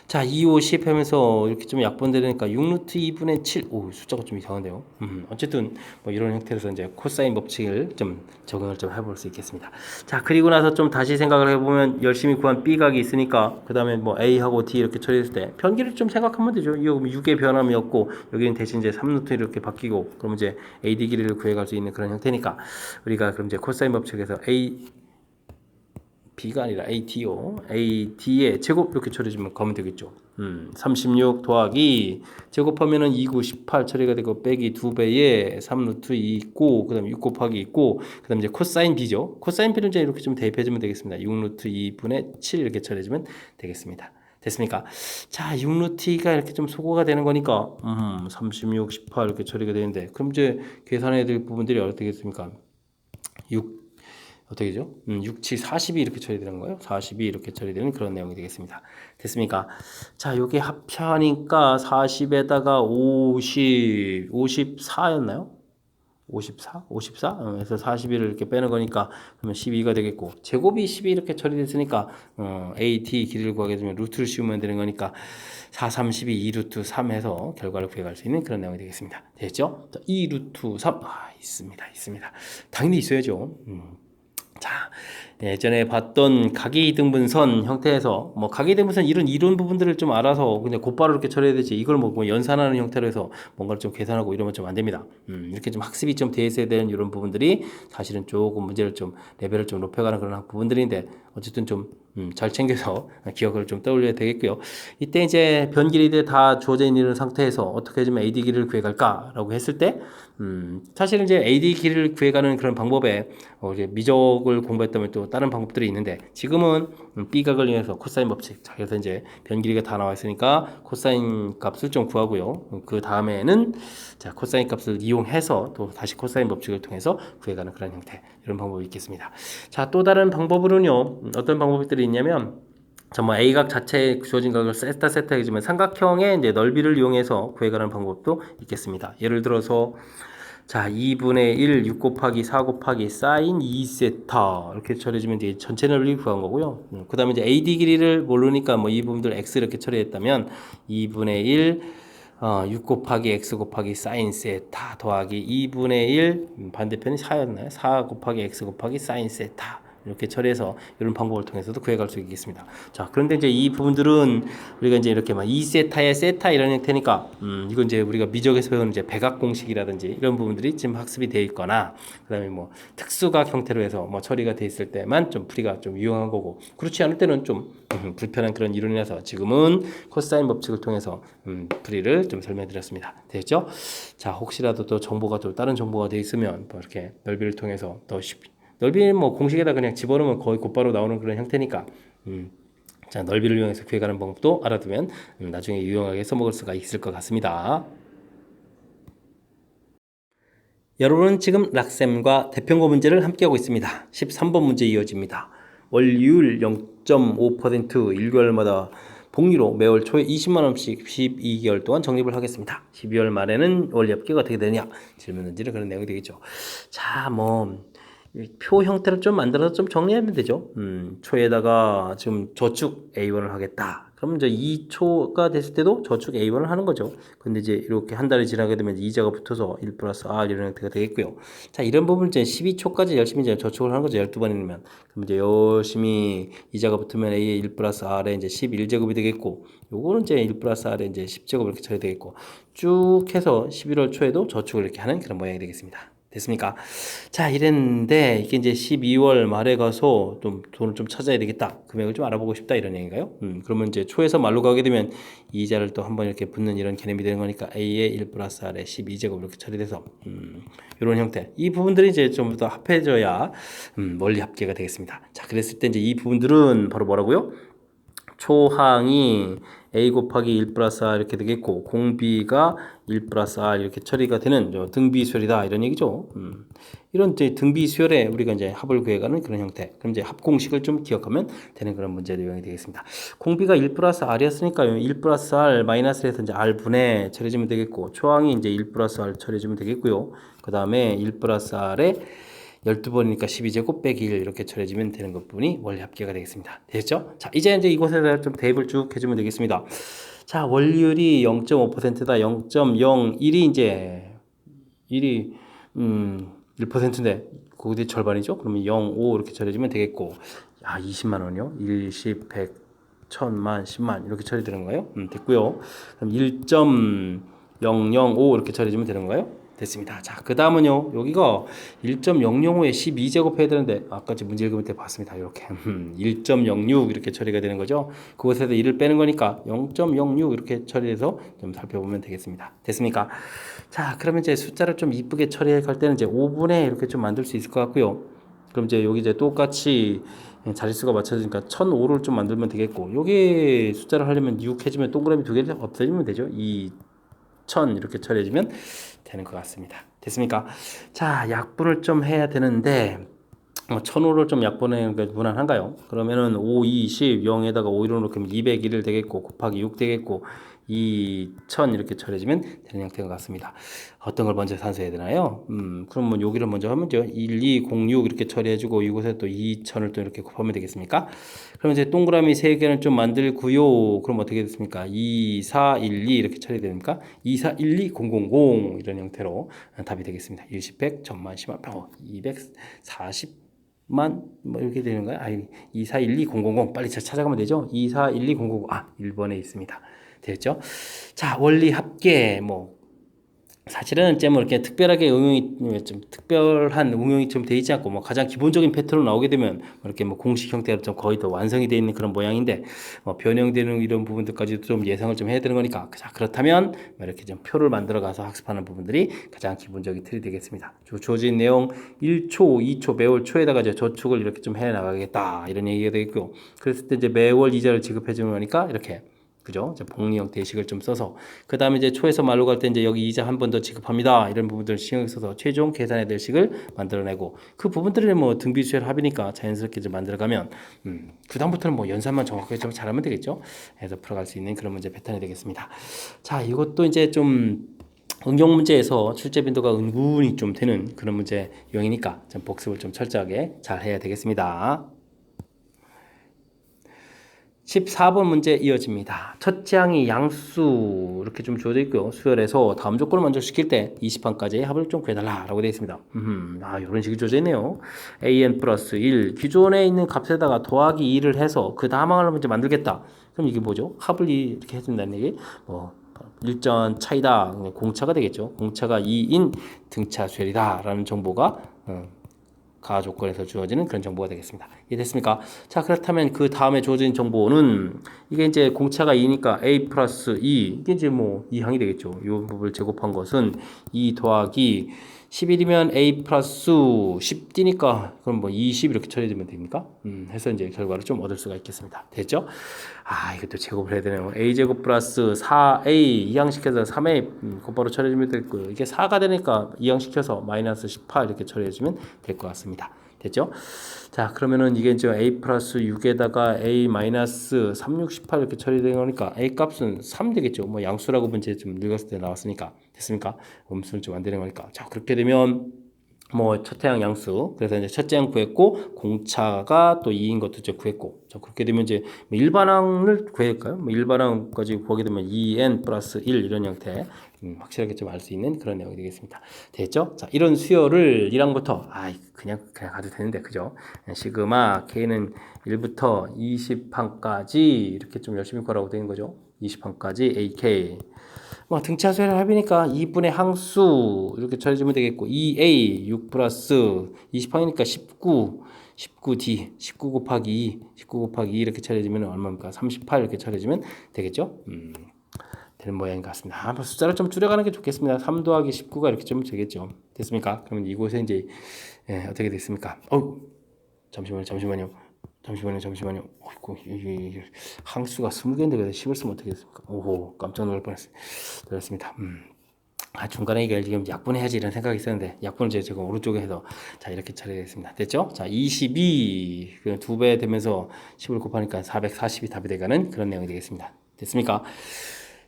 자, 2, 5, 10 하면서 이렇게 좀 약분되니까 6루트 2분의 7. 오, 숫자가 좀 이상한데요. 어쨌든 뭐 이런 형태로서 이제 코사인 법칙을 좀 적용을 좀 해볼 수 있겠습니다. 자, 그리고 나서 좀 다시 생각을 해보면 열심히 구한 B각이 있으니까 그 다음에 뭐 A하고 D 이렇게 처리했을 때 변기를 좀 생각하면 되죠. 이거 6의 변함이었고 여기는 대신 이제 3루트 이렇게 바뀌고 그럼 이제 AD 길이를 구해갈 수 있는 그런 형태니까 우리가 그럼 이제 코사인 법칙에서 B가 아니라 AD요. AD의 제곱 이렇게 처리해주면 가면 되겠죠. 36 더하기 제곱하면은 2, 9, 18 처리가 되고 빼기 2배에 3루트 2 있고 그 다음에 6 곱하기 있고 그 다음에 이제 코사인 B죠. 코사인 B는 이제 이렇게 좀 대입해주면 되겠습니다. 6루트 2분의 7 이렇게 처리해주면 되겠습니다. 됐습니까? 자, 6루트가 이렇게 좀 소거가 되는 거니까 36, 18 이렇게 처리가 되는데 그럼 이제 계산해야 될 부분들이 어떻게 되겠습니까? 6 어떻게 되죠? 6, 7, 40이 이렇게 처리되는 거예요. 40이 이렇게 처리되는 그런 내용이 되겠습니다. 됐습니까? 자, 요게 합하니까 40에다가 50, 54였나요? 54? 54? 그래서 41을 이렇게 빼는 거니까 그러면 12가 되겠고 제곱이 12 이렇게 처리됐으니까 AT 길이를 구하게 되면 루트를 씌우면 되는 거니까 4, 3, 12, 2루트 3 해서 결과를 구해갈 수 있는 그런 내용이 되겠습니다. 됐죠? 2루트 3 있습니다. 당연히 있어야죠. 자, 예전에 봤던 각이등분선 형태에서 뭐 각이등분선 이런 부분들을 좀 알아서 그냥 곧바로 이렇게 처리해야 되지 이걸 뭐 연산하는 형태로 해서 뭔가를 좀 계산하고 이러면 좀 안 됩니다. 이렇게 좀 학습이 좀 돼 있어야 되는 이런 부분들이 사실은 조금 문제를 좀 레벨을 좀 높여가는 그런 부분들인데 어쨌든 좀 잘 챙겨서 기억을 좀 떠올려야 되겠고요. 이때 이제 변 길이들 다 주어져 있는 상태에서 어떻게 해주면 AD 길이를 구해갈까라고 했을 때 사실은 이제 AD 길이를 구해가는 그런 방법에 이제 미적을 공부했다면 또 다른 방법들이 있는데 지금은 B각을 이용해서 코사인 법칙. 자, 그래서 이제 변 길이가 다 나와 있으니까 코사인 값을 좀 구하고요. 그 다음에는 자, 코사인 값을 이용해서 또 다시 코사인 법칙을 통해서 구해가는 그런 형태. 이런 방법이 있겠습니다. 자, 또 다른 방법으로는요. 어떤 방법들이 있냐면 정말 A각 자체에 주어진 각을 세타 해주면 삼각형의 이제 넓이를 이용해서 구해가는 방법도 있겠습니다. 예를 들어서 자, 2분의 1, 6 곱하기 4 곱하기 사인 2세타 이렇게 처리해주면 이제 전체 넓이 구한 거고요. 그 다음에 이제 AD 길이를 모르니까 뭐 이 부분들 X 이렇게 처리했다면 2분의 1, 6 곱하기 X 곱하기 사인 세타 더하기 2분의 1 반대편이 4였나요? 4 곱하기 X 곱하기 사인 세타 이렇게 처리해서 이런 방법을 통해서도 구해갈 수 있겠습니다. 자, 그런데 이제 이 부분들은 우리가 이제 이렇게 막 2세타에 세타 이런 형태니까, 이건 이제 우리가 미적에서 배우는 이제 백악 공식이라든지 이런 부분들이 지금 학습이 되어 있거나, 그 다음에 뭐 특수각 형태로 해서 뭐 처리가 돼 있을 때만 좀 풀이가 좀 유용한 거고, 그렇지 않을 때는 좀 불편한 그런 이론이라서 지금은 코사인 법칙을 통해서 풀이를 좀 설명드렸습니다. 됐죠? 자, 혹시라도 또 정보가 또 다른 정보가 돼 있으면 뭐 이렇게 넓이를 통해서 더 쉽게 넓이는 뭐 공식에다 그냥 집어넣으면 거의 곧바로 나오는 그런 형태니까 자, 넓이를 이용해서 구해가는 방법도 알아두면 나중에 유용하게 써먹을 수가 있을 것 같습니다. 여러분은 지금 락셈과 대평고 문제를 함께하고 있습니다. 13번 문제 이어집니다. 월이율 0.5% 1개월마다 복리로 매월 초에 20만원씩 12개월 동안 적립을 하겠습니다. 12월 말에는 월 엽기가 어떻게 되느냐 질문 던지는 그런 내용이 되겠죠. 자, 표 형태를 좀 만들어서 좀 정리하면 되죠. 초에다가 지금 저축 A1을 하겠다. 그럼 이제 2초가 됐을 때도 저축 A1을 하는 거죠. 근데 이제 이렇게 한 달이 지나게 되면 이자가 붙어서 1 플러스 R 이런 형태가 되겠고요. 자, 이런 부분 이제 12초까지 열심히 이제 저축을 하는 거죠. 12번이면. 그럼 이제 열심히 이자가 붙으면 A의 1 플러스 R에 이제 11제곱이 되겠고, 요거는 이제 1 플러스 R에 이제 10제곱 이렇게 처리 되겠고, 쭉 해서 11월 초에도 저축을 이렇게 하는 그런 모양이 되겠습니다. 됐습니까? 자, 이랬는데 이게 이제 12월 말에 가서 좀 돈을 좀 찾아야 되겠다. 금액을 좀 알아보고 싶다 이런 얘기인가요? 그러면 이제 초에서 말로 가게 되면 이자를 또 한번 이렇게 붙는 이런 개념이 되는 거니까 A의 1 플러스 R의 12제곱 이렇게 처리돼서 이런 형태. 이 부분들이 이제 좀 더 합해져야 원리 합계가 되겠습니다. 자, 그랬을 때 이제 이 부분들은 바로 뭐라고요? 초항이 a 곱하기 1 플러스 r 이렇게 되겠고 공비가 1 플러스 r 이렇게 처리가 되는 등비수열이다 이런 얘기죠. 이런 이제 등비수열에 우리가 이제 합을 구해가는 그런 형태. 그럼 이제 합공식을 좀 기억하면 되는 그런 문제 내용이 되겠습니다. 공비가 1 플러스 r이었으니까요. 1 플러스 r 마이너스를 해서 이제 r분의 처리해주면 되겠고 초항이 이제 1 플러스 r 처리해주면 되겠고요. 그 다음에 1 플러스 r에 12번이니까 12제곱 빼기 1 이렇게 처리해주면 되는 것뿐이 원리 합계가 되겠습니다. 됐죠? 자, 이제 이곳에다 좀 대입을 쭉 해주면 되겠습니다. 자, 원리율이 0.5%다. 0.01이 이제 1이 1%인데 거기에 절반이죠? 그러면 0.5 이렇게 처리해주면 되겠고, 야, 20만 원이요? 1, 10, 100, 1000만, 10만 이렇게 처리되는 거예요? 됐고요. 그럼 1.005 이렇게 처리해주면 되는 거예요? 됐습니다. 자, 그 다음은요. 여기가 1.005에 12제곱 해야 되는데 아까 문제 읽을 때 봤습니다. 이렇게 1.06 이렇게 처리가 되는 거죠. 그곳에서 1을 빼는 거니까 0.06 이렇게 처리해서 좀 살펴보면 되겠습니다. 됐습니까? 자, 그러면 이제 숫자를 좀 이쁘게 처리해 갈 때는 이제 5분의 이렇게 좀 만들 수 있을 것 같고요. 그럼 이제 여기 이제 똑같이 자릿수가 맞춰지니까 1005를 좀 만들면 되겠고, 여기 숫자를 하려면 6 해주면 동그라미 두 개를 없애주면 되죠. 2000 이렇게 처리해주면 되는 것 같습니다. 됐습니까? 자, 약분을 좀 해야 되는데 1005를 좀 약분해 무난한가요? 그러면은 5, 20, 0에다가 5, 1을 넣으면 201을 되겠고 곱하기 6 되겠고 2000 이렇게 처리해주면 되는 형태가 같습니다. 어떤 걸 먼저 산수해야 되나요? 그럼 여기를 먼저 하면죠. 1206 이렇게 처리해주고 이곳에 또 2000을 또 이렇게 곱하면 되겠습니까? 그럼 이제 동그라미 3개는 좀 만들고요. 그럼 어떻게 됐습니까? 2412 이렇게 처리됩니까? 2412000 이런 형태로 답이 되겠습니다. 1, 10, 100, 1000만, 10만, 240만 뭐 이렇게 되는 거야. 241200 빨리 찾아가면 되죠. 241200 1번에 있습니다. 됐죠? 자, 원리 합계 사실은 이렇게 특별하게 좀 특별한 응용이 좀 돼 있지 않고 가장 기본적인 패턴으로 나오게 되면 이렇게 공식 형태로 좀 거의 다 완성이 되어 있는 그런 모양인데 변형되는 이런 부분들까지도 좀 예상을 좀 해야 되는 거니까 자, 그렇다면 이렇게 좀 표를 만들어 가서 학습하는 부분들이 가장 기본적인 틀이 되겠습니다. 주어진 내용 1초, 2초, 매월 초에다가 이제 저축을 이렇게 좀 해 나가겠다 이런 얘기가 되겠고, 그랬을 때 이제 매월 이자를 지급해 주는 거니까 이렇게 그죠? 복리 형태식을 좀 써서 그 다음에 이제 초에서 말로 갈 때 이제 여기 이자 한 번 더 지급합니다. 이런 부분들을 신경 써서 최종 계산해야 될 식을 만들어내고 그 부분들을 등비수열 합이니까 자연스럽게 좀 만들어가면 그 다음부터는 연산만 정확하게 좀 잘하면 되겠죠? 해서 풀어갈 수 있는 그런 문제 패턴이 되겠습니다. 자, 이것도 이제 좀 응용 문제에서 출제 빈도가 은근히 좀 되는 그런 문제 유형이니까 좀 복습을 좀 철저하게 잘 해야 되겠습니다. 14번 문제 이어집니다. 첫째 항이 양수 이렇게 좀 주어져 있고요. 수열에서 다음 조건을 먼저 시킬 때 20항까지의 합을 좀 구해달라라고 되어 있습니다. 이런 식이 주어져 있네요. an 플러스 1 기존에 있는 값에다가 더하기 2를 해서 그 다음 항을 먼저 만들겠다. 그럼 이게 뭐죠? 합을 이렇게 해준다는 얘기? 일전 차이다. 공차가 되겠죠. 공차가 2인 등차 수열이다 라는 정보가 가 조건에서 주어지는 그런 정보가 되겠습니다. 이해됐습니까? 자, 그렇다면 그 다음에 주어진 정보는 이게 이제 공차가 2니까 a 플러스 2 이게 이제 2항이 되겠죠. 이 부분을 제곱한 것은 2 더하기 11이면 a 플러스 10d니까 그럼 20 이렇게 처리되면 됩니까? 해서 이제 결과를 좀 얻을 수가 있겠습니다. 됐죠? 이것도 제곱을 해야 되네요. a제곱 플러스 4a 이항시켜서 3a 곧바로 처리해주면 되고 이게 4가 되니까 이항시켜서 마이너스 18 이렇게 처리해주면 될 것 같습니다. 됐죠? 자, 그러면은 이게 이제 a 플러스 6에다가 a 마이너스 3, 6, 18 이렇게 처리되는 거니까 a 값은 3 되겠죠. 양수라고 문제 좀 늙었을 때 나왔으니까. 됐습니까? 음수는 좀 안 되는 거니까. 자, 그렇게 되면 첫째 항 양수. 그래서 이제 첫째 항 구했고, 공차가 또 2인 것도 이제 구했고. 자, 그렇게 되면 이제 일반항을 구할까요? 일반항까지 구하게 되면 2n 플러스 1 이런 형태. 확실하게 좀 알 수 있는 그런 내용이 되겠습니다. 됐죠? 자, 이런 수열을 1항부터, 그냥 가도 되는데, 그죠? 시그마, K는 1부터 20항까지 이렇게 좀 열심히 구하라고 되는 거죠. 20항까지 AK. 뭐 등차 수열의 합이니까 2분의 항수 이렇게 처리해주면 되겠고 2a 6 플러스 20항이니까 19d 19 곱하기 2 19 곱하기 2 이렇게 처리해주면 얼마입니까? 38 이렇게 처리해주면 되겠죠? 되는 모양인 것 같습니다. 한번 숫자를 좀 줄여가는 게 좋겠습니다. 3 더하기 19가 이렇게 좀 되겠죠. 됐습니까? 그러면 이곳에 이제 어떻게 됐습니까? 잠시만요. 어이구, 이게 항수가 20개인데 왜 10을 쓰면 어떻게 됐습니까? 오호, 깜짝 놀랄 뻔했어요. 놀랐습니다. 중간에 이게 지금 약분해야지 이런 생각이 있었는데 약분을 제가 오른쪽에 해서 자 이렇게 처리했습니다. 됐죠? 자 22 2배 되면서 10을 곱하니까 440이 답이 돼가는 그런 내용이 되겠습니다. 됐습니까?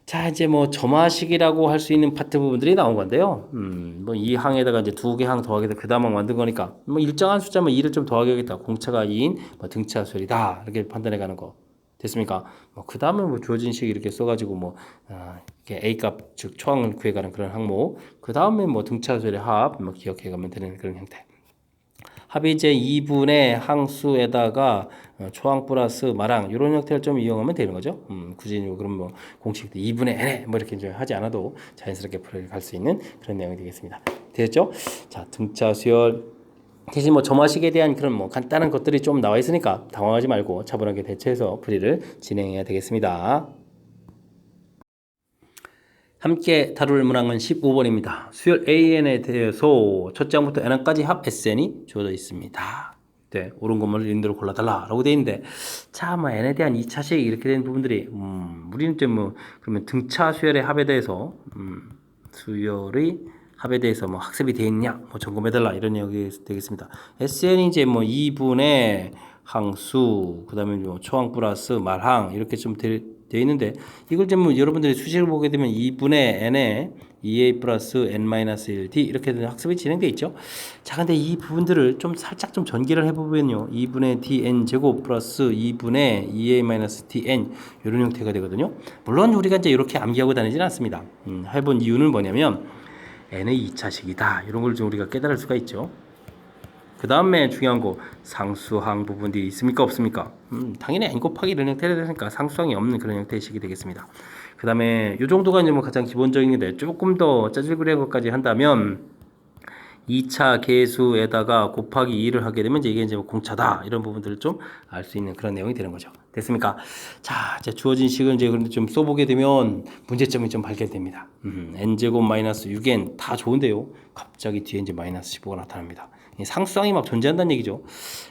자 이제 뭐 점화식이라고 할 수 있는 파트 부분들이 나온 건데요. 뭐 이 항에다가 이제 2개 항 더하기해서 그 다음 항 만든 거니까 뭐 일정한 숫자면 2를 좀 더하겠다. 공차가 2인 뭐 등차 수열이다 이렇게 판단해 가는 거 됐습니까? 뭐 그 다음에 뭐 주어진 식 이렇게 써가지고 뭐 이렇게 A 값 즉 초항을 구해가는 그런 항목. 그 다음에 뭐 등차 수열의 합 뭐 기억해가면 되는 그런 형태. 합이 이제 2분의 항수에다가 초항 플러스 마랑 이런 형태를 좀 이용하면 되는 거죠. 굳이 그럼 뭐 공식 2분의 n에 뭐 이렇게 이제 하지 않아도 자연스럽게 풀어갈 수 있는 그런 내용이 되겠습니다. 됐죠? 자 등차 수열 대신 뭐 점화식에 대한 그런 뭐 간단한 것들이 좀 나와 있으니까 당황하지 말고 차분하게 대처해서 풀이를 진행해야 되겠습니다. 함께 다룰 문항은 15번입니다. 수열 AN에 대해서 첫 장부터 N까지 합 SN이 주어져 있습니다. 네, 옳은 것만을 인대로 골라달라라고 되어 있는데, 자, 뭐 N에 대한 2차식 이렇게 된 부분들이, 우리는 이제 뭐 그러면 등차 수열의 합에 대해서, 수열의 합에 대해서 뭐 학습이 되어 있냐, 뭐 점검해달라 이런 내용이 되겠습니다. SN이 이제 뭐 2분의 항수, 그다음에 뭐 초항 플러스 말항 이렇게 좀 되어 있는데 이걸 좀 뭐 여러분들이 수식을 보게 되면 2분의 n에 2a 플러스 n-1d 이렇게 학습이 진행되어 있죠. 자, 근데 이 부분들을 좀 살짝 좀 전개를 해보면요. 2분의 dn 제곱 플러스 2분의 2a-dn 이런 형태가 되거든요. 물론 우리가 이제 이렇게 암기하고 다니지는 않습니다. 해본 이유는 뭐냐면 n의 2차식이다. 이런 걸 좀 우리가 깨달을 수가 있죠. 그 다음에 중요한 거 상수항 부분들이 있습니까 없습니까? 당연히 n 곱하기 이런 형태가 되니까 상수항이 없는 그런 형태의 식이 되겠습니다. 그 다음에 이 정도가 이제 뭐 가장 기본적인데 조금 더 짜질구리한 것까지 한다면 2차 계수에다가 곱하기 2를 하게 되면 이제 이게 이제 공차다 이런 부분들을 좀 알 수 있는 그런 내용이 되는 거죠. 됐습니까? 자, 이제 주어진 식을 이제 그런데 좀 써보게 되면 문제점이 좀 발견됩니다. n제곱 마이너스 6n 다 좋은데요. 갑자기 뒤에 이제 마이너스 15가 나타납니다. 상수항이 막 존재한다는 얘기죠.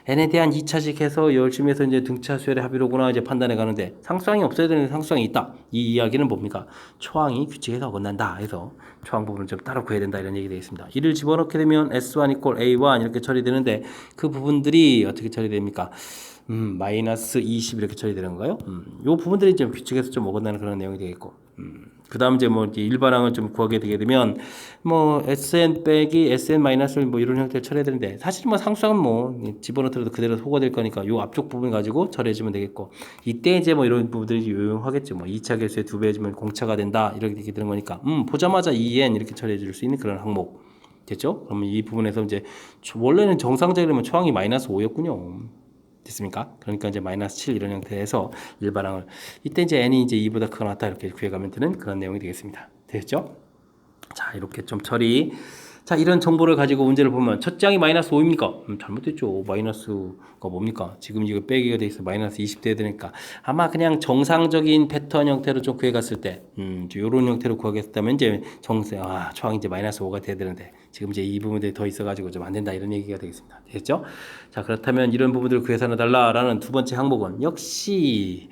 n에 대한 2차식 해서 열심히 해서 이제 등차 수열의 합의로구나 이제 판단해 가는데 상수항이 없어야 되는데 상수항이 있다. 이 이야기는 뭡니까? 초항이 규칙에서 어긋난다 해서 초항 부분을 좀 따로 구해야 된다 이런 얘기 되겠습니다. 이를 집어넣게 되면 S1 equal A1 이렇게 처리되는데 그 부분들이 어떻게 처리됩니까? 마이너스 20 이렇게 처리되는 건가요? 요 부분들이 좀 규칙에서 좀 어긋나는 그런 내용이 되겠고. 그 다음 이제 뭐 이제 일반항을 좀 구하게 되게 되면 뭐 SN 빼기 SN 마이너스 뭐 이런 형태를 처리해야 되는데 사실 뭐 상수항은 뭐 집어넣더라도 그대로 소거될 거니까 요 앞쪽 부분 가지고 처리해주면 되겠고 이때 이제 뭐 이런 부분들이 유용하겠죠. 뭐 2차 계수의 2배해주면 공차가 된다 이렇게 되는 거니까 보자마자 2n 이렇게 처리해 줄 수 있는 그런 항목 됐죠? 그러면 이 부분에서 이제 원래는 정상적이면 초항이 마이너스 5였군요. 됐습니까? 그러니까 이제 마이너스 7 이런 형태에서 일반항을 이때 이제 n이 이제 2보다 크거나 같다 이렇게 구해가면 되는 그런 내용이 되겠습니다. 됐죠? 자, 이렇게 좀 처리. 자, 이런 정보를 가지고 문제를 보면 첫 장이 마이너스 5입니까? 잘못됐죠. 마이너스가 뭡니까? 지금 이거 빼기가 돼 있어 마이너스 20 돼야 되니까 아마 그냥 정상적인 패턴 형태로 좀 구해갔을 때 이런 형태로 구하겠다면 이제 초항이 이제 마이너스 5가 돼야 되는데 지금 이제 이 부분들이 더 있어가지고 좀 안 된다 이런 얘기가 되겠습니다. 됐죠? 자, 그렇다면 이런 부분들을 구해서 달라라는 두 번째 항목은 역시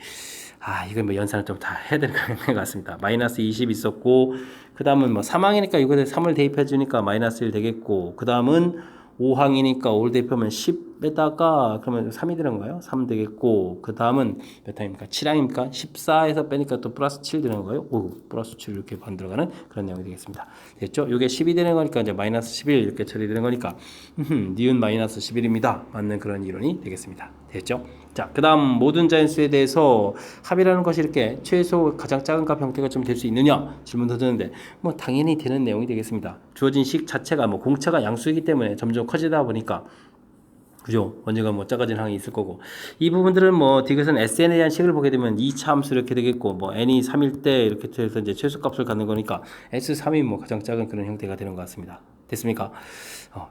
이건 뭐 연산을 좀 다 해야 되는 것 같습니다. 마이너스 20 있었고, 그 다음은 뭐 3항이니까 이거에 3을 대입해 주니까 마이너스 1 되겠고, 그 다음은 5항이니까 5를 대입하면 10에다가 그러면 3이 되는 거예요. 3 되겠고, 그 다음은 몇 항입니까? 7항입니까? 14에서 빼니까 또 플러스 7 되는 거예요. 오, 플러스 7 이렇게 만들어가는 그런 내용이 되겠습니다. 됐죠? 이게 10이 되는 거니까 이제 마이너스 11 이렇게 처리되는 거니까, 니은 마이너스 11입니다. 맞는 그런 이론이 되겠습니다. 됐죠? 자, 그 다음 모든 자연수에 대해서 합이라는 것이 이렇게 최소 가장 작은 값 형태가 좀 될 수 있느냐 질문 던졌는데 뭐 당연히 되는 내용이 되겠습니다. 주어진 식 자체가 뭐 공차가 양수이기 때문에 점점 커지다 보니까 그죠? 언젠가 뭐 작아진 항이 있을 거고. 이 부분들은 뭐 디귿은 SN에 대한 식을 보게 되면 2차 함수 이렇게 되겠고, 뭐 n이 3일 때 이렇게 해서 이제 최소값을 갖는 거니까 S3이 뭐 가장 작은 그런 형태가 되는 것 같습니다. 됐습니까?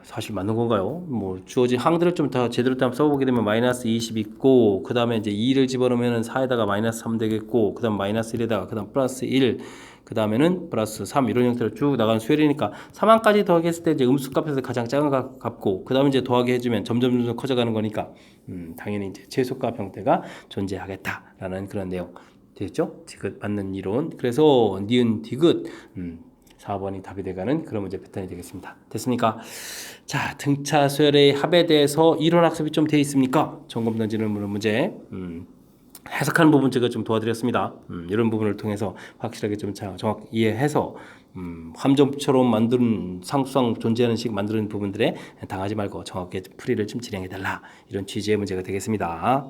사실 맞는 건가요? 뭐 주어진 항들을 좀 더 제대로 또 한번 써보게 되면 마이너스 20 있고, 그 다음에 이제 2를 집어넣으면 4에다가 마이너스 3 되겠고, 그 다음 마이너스 1에다가 그 다음 플러스 1, 그 다음에는 플러스 3 이런 형태로 쭉 나가는 수열이니까 3항까지 더하기 했을 때 이제 음수값에서 가장 작은 값 같고, 그 다음에 이제 더하기 해주면 점점 커져가는 거니까 당연히 이제 최소값 형태가 존재하겠다라는 그런 내용 되겠죠? 디귿 맞는 이론. 그래서 니은 디귿 4번이 답이 돼가는 그런 문제 패턴이 되겠습니다. 됐습니까? 자, 등차 수열의 합에 대해서 이론 학습이 좀 돼 있습니까? 점검 던지는 문제. 해석하는 부분 제가 좀 도와드렸습니다. 이런 부분을 통해서 확실하게 좀 정확히 이해해서 함정처럼 만드는 상수상 존재하는 식 만드는 부분들에 당하지 말고 정확하게 풀이를 좀 진행해달라, 이런 취지의 문제가 되겠습니다.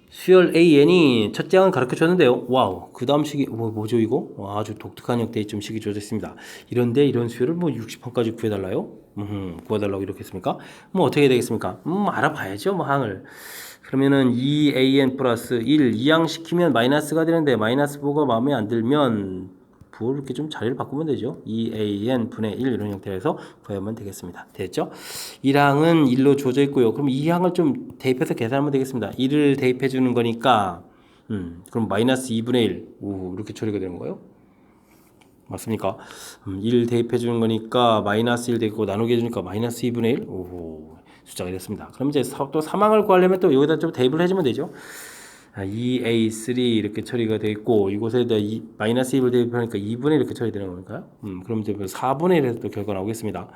수열 AN이 첫째 항을 가르쳐 줬는데요. 와우, 그 다음 식이 뭐죠 이거? 와, 아주 독특한 형태의 좀 식이 주어져 있습니다. 이런데 이런 수열을 뭐 60번까지 구해달라요? 구해달라고 이렇게 했습니까? 뭐 어떻게 되겠습니까? 알아봐야죠 뭐 항을. 그러면은 2an 플러스 1 이항 시키면 마이너스가 되는데, 마이너스 보가 마음에 안 들면 부호를 이렇게 좀 자리를 바꾸면 되죠. 2an 분의 1 이런 형태에서 구하면 되겠습니다. 됐죠? 1항은 1로 주어져 있고요. 그럼 2항을 좀 대입해서 계산하면 되겠습니다. 1을 대입해 주는 거니까 그럼 마이너스 2분의 1 이렇게 처리가 되는 거예요. 맞습니까? 1 대입해 주는 거니까 마이너스 1 되고, 나누게 해주니까 마이너스 2분의 1 숫자가 됐습니다. 그럼 이제 또 3항을 구하려면 또 여기다 좀 대입을 해주면 되죠. 2a3 이렇게 처리가 되어 있고, 이곳에다 마이너스 2를 대입하니까 2분의 1 이렇게 처리되는 거니까요. 그럼 이제 4분의 1에서 또 결과 나오겠습니다.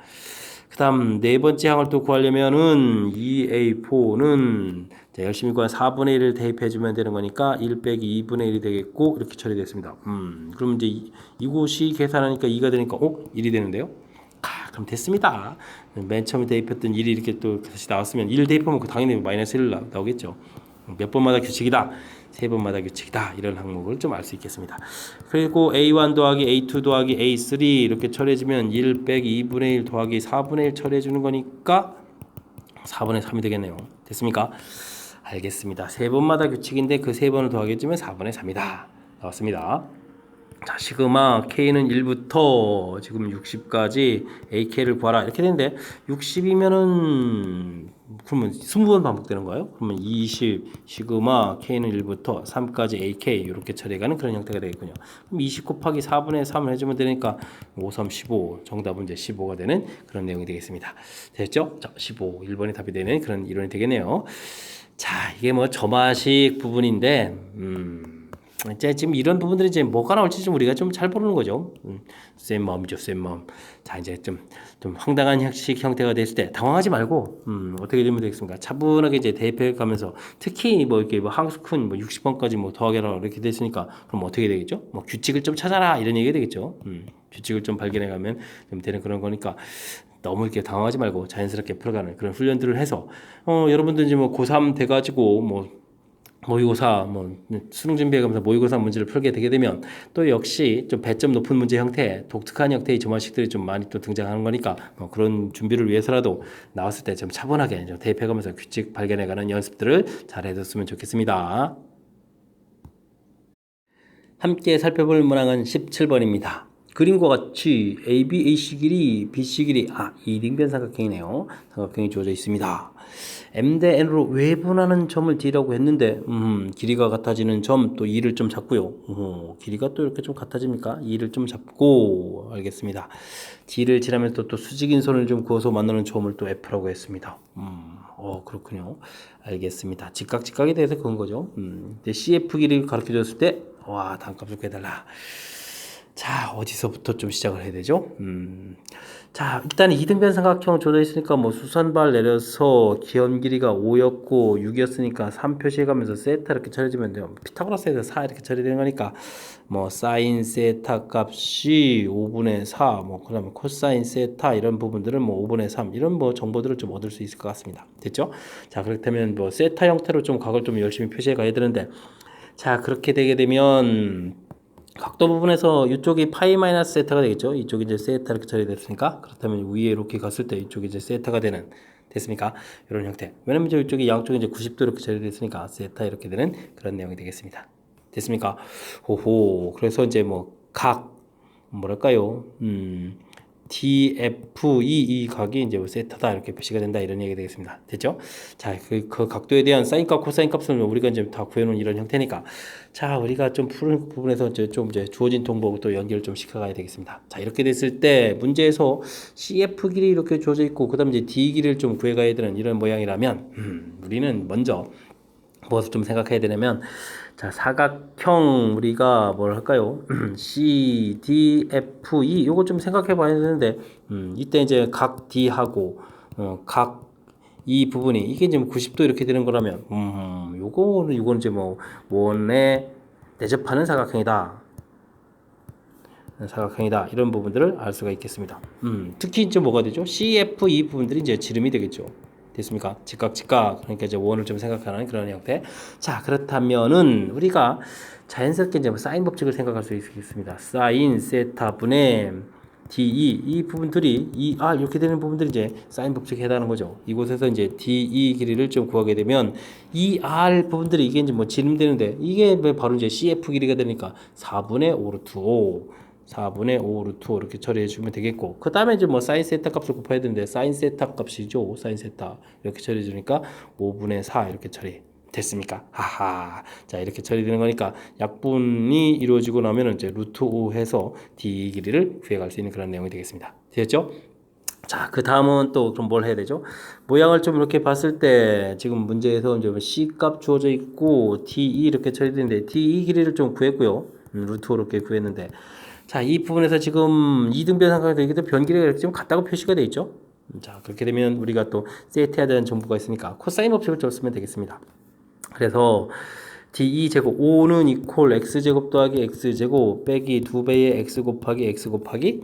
그 다음 네 번째 항을 또 구하려면은 2a4는 열심히 구한 4분의 1을 대입해주면 되는 거니까 1 빼기 2분의 1이 되겠고, 이렇게 처리됐습니다. 그럼 이제 이곳이 계산하니까 2가 되니까 1이 되는데요. 그럼 됐습니다. 맨 처음에 대입했던 1이 이렇게 또 다시 나왔으면 1 대입하면 당연히 마이너스 1 나오겠죠. 몇 번마다 규칙이다, 세 번마다 규칙이다, 이런 항목을 좀 알 수 있겠습니다. 그리고 A1 더하기 A2 더하기 A3 이렇게 처리해주면 1 빼기 2분의 1 더하기 4분의 1 처리해주는 거니까 4분의 3이 되겠네요. 됐습니까? 알겠습니다. 세 번마다 규칙인데 그 세 번을 더하게해주면 4분의 3이다 나왔습니다. 자, 시그마 K는 1부터 지금 60까지 AK를 구하라 이렇게 되는데, 60이면은 그러면 20번 반복되는 거예요? 그러면 20 시그마 K는 1부터 3까지 AK 이렇게 처리해가는 그런 형태가 되겠군요. 그럼 20 곱하기 4분의 3을 해주면 되니까 5, 3, 15, 정답은 이제 15가 되는 그런 내용이 되겠습니다. 됐죠? 자, 15, 1번이 답이 되는 그런 이론이 되겠네요. 자, 이게 뭐 점화식 부분인데 이제 지금 이런 부분들이 이제 뭐가 나올지 좀 우리가 좀 잘 모르는 거죠. 센 마음이죠, 센 마음. 자, 이제 좀 황당한 형식 형태가 됐을 때 당황하지 말고 어떻게 되면 되겠습니까? 차분하게 이제 대입해 가면서, 특히 뭐 이렇게 뭐 항수큰 뭐 60번까지 뭐 더하기라 이렇게 됐으니까 그럼 어떻게 되겠죠? 뭐 규칙을 좀 찾아라 이런 얘기가 되겠죠. 규칙을 좀 발견해 가면 좀 되는 그런 거니까 너무 이렇게 당황하지 말고 자연스럽게 풀어가는 그런 훈련들을 해서 여러분들 이제 뭐 고3 돼가지고 뭐 모의고사 수능 준비해가면서 모의고사 문제를 풀게 되게 되면 또 역시 좀 배점 높은 문제 형태, 독특한 형태의 점화식들이 좀 많이 또 등장하는 거니까 그런 준비를 위해서라도 나왔을 때 좀 차분하게 좀 대입해가면서 규칙 발견해가는 연습들을 잘 해줬으면 좋겠습니다. 함께 살펴볼 문항은 17번입니다. 그림과 같이 AB, AC 길이, BC 길이, 이등변 삼각형이네요. 삼각형이 주어져 있습니다. M 대 N으로 외분하는 점을 D라고 했는데 길이가 같아지는 점 또 2를 좀 잡고요. 길이가 또 이렇게 좀 같아집니까? 2를 좀 잡고 알겠습니다. D를 지나면서 또 수직인 선을 좀 그어서 만나는 점을 또 F라고 했습니다. 그렇군요. 알겠습니다. 직각에 대해서 그런 거죠. CF 길이를 가르쳐 줬을 때 단값을 구해달라. 자, 어디서부터 좀 시작을 해야 되죠? 자, 일단 이등변 삼각형 줘져 있으니까 뭐 수선발 내려서 기현 길이가 5였고 6이었으니까 3 표시해가면서 세타 이렇게 처리해주면 돼요. 피타고라스에서 4 이렇게 처리되는 거니까 뭐 사인 세타 값이 5분의 4, 뭐 그다음에 코사인 세타 이런 부분들은 뭐 5분의 3 이런 뭐 정보들을 좀 얻을 수 있을 것 같습니다. 됐죠? 자, 그렇다면 뭐 세타 형태로 좀 각을 좀 열심히 표시해 가야 되는데, 자, 그렇게 되게 되면 각도 부분에서 이쪽이 파이 마이너스 세타가 되겠죠. 이쪽이 이제 세타 이렇게 처리됐으니까 그렇다면 위에 이렇게 갔을 때 이쪽이 이제 세타가 되는 됐습니까? 이런 형태. 왜냐면 이제 이쪽이 양쪽이 이제 90도 이렇게 처리됐으니까 세타 이렇게 되는 그런 내용이 되겠습니다. 됐습니까? 호호. 그래서 이제 뭐 각 뭐랄까요? DFE 이 각이 이제 세타다 이렇게 표시가 된다 이런 얘기가 되겠습니다. 됐죠? 자, 그 각도에 대한 사인값, 코사인 값을 우리가 이제 다 구해놓은 이런 형태니까 자, 우리가 좀 푸는 부분에서 이제 좀 이제 주어진 통보하고 또 연결을 좀 시켜가야 되겠습니다. 자, 이렇게 됐을 때 문제에서 CF 길이 이렇게 주어져 있고 그다음 이제 D 길이를 좀 구해가야 되는 이런 모양이라면 우리는 먼저 무엇을 좀 생각해야 되냐면 자, 사각형 우리가 뭘 할까요? C, D, F, E 요거 좀 생각해 봐야 되는데 이때 이제 각 D하고 각 이 부분이 이게 지금 90도 이렇게 되는 거라면 요거는 이제 뭐 원에 대접하는 사각형이다. 이런 부분들을 알 수가 있겠습니다. 특히 이제 뭐가 되죠? CF 이 부분들이 이제 지름이 되겠죠. 됐습니까? 직각 그러니까 이제 원을 좀 생각하는 그런 형태. 자, 그렇다면은 우리가 자연스럽게 이제 사인 법칙을 생각할 수 있겠습니다. 사인 세타 분의 DE 이 부분들이 이렇게 되는 부분들이 이제 사인 법칙에 해당하는 거죠. 이곳에서 이제 DE 길이를 좀 구하게 되면 R 부분들이 이게 이제 뭐 지름되는데 이게 바로 이제 CF 길이가 되니까 4분의 5 루트 5 4분의 5 루트 5 이렇게 처리해 주면 되겠고 그 다음에 이제 뭐 사인 세타 값을 곱해야 되는데 사인 세타 값이죠. 사인 세타 이렇게 처리해 주니까 5분의 4 이렇게 처리 됐습니까? 하하. 자, 이렇게 처리되는 거니까 약분이 이루어지고 나면은 이제 루트 5 해서 D 길이를 구해갈 수 있는 그런 내용이 되겠습니다. 되었죠? 자, 그 다음은 또 그럼 뭘 해야 되죠? 모양을 좀 이렇게 봤을 때 지금 문제에서 이제 C 값 주어져 있고 DE 이렇게 처리되는데 DE 길이를 좀 구했고요. 루트 5 이렇게 구했는데 자, 이 부분에서 지금 이등변 삼각형이 되기 때문에 변 길이가 지금 같다고 표시가 되어 있죠. 자, 그렇게 되면 우리가 또 세트해야 되는 정보가 있으니까 코사인 법칙을 좀 쓰면 되겠습니다. 그래서 D2제곱 5는 이퀄 X제곱 더하기 X제곱 빼기 2배의 X 곱하기 X 곱하기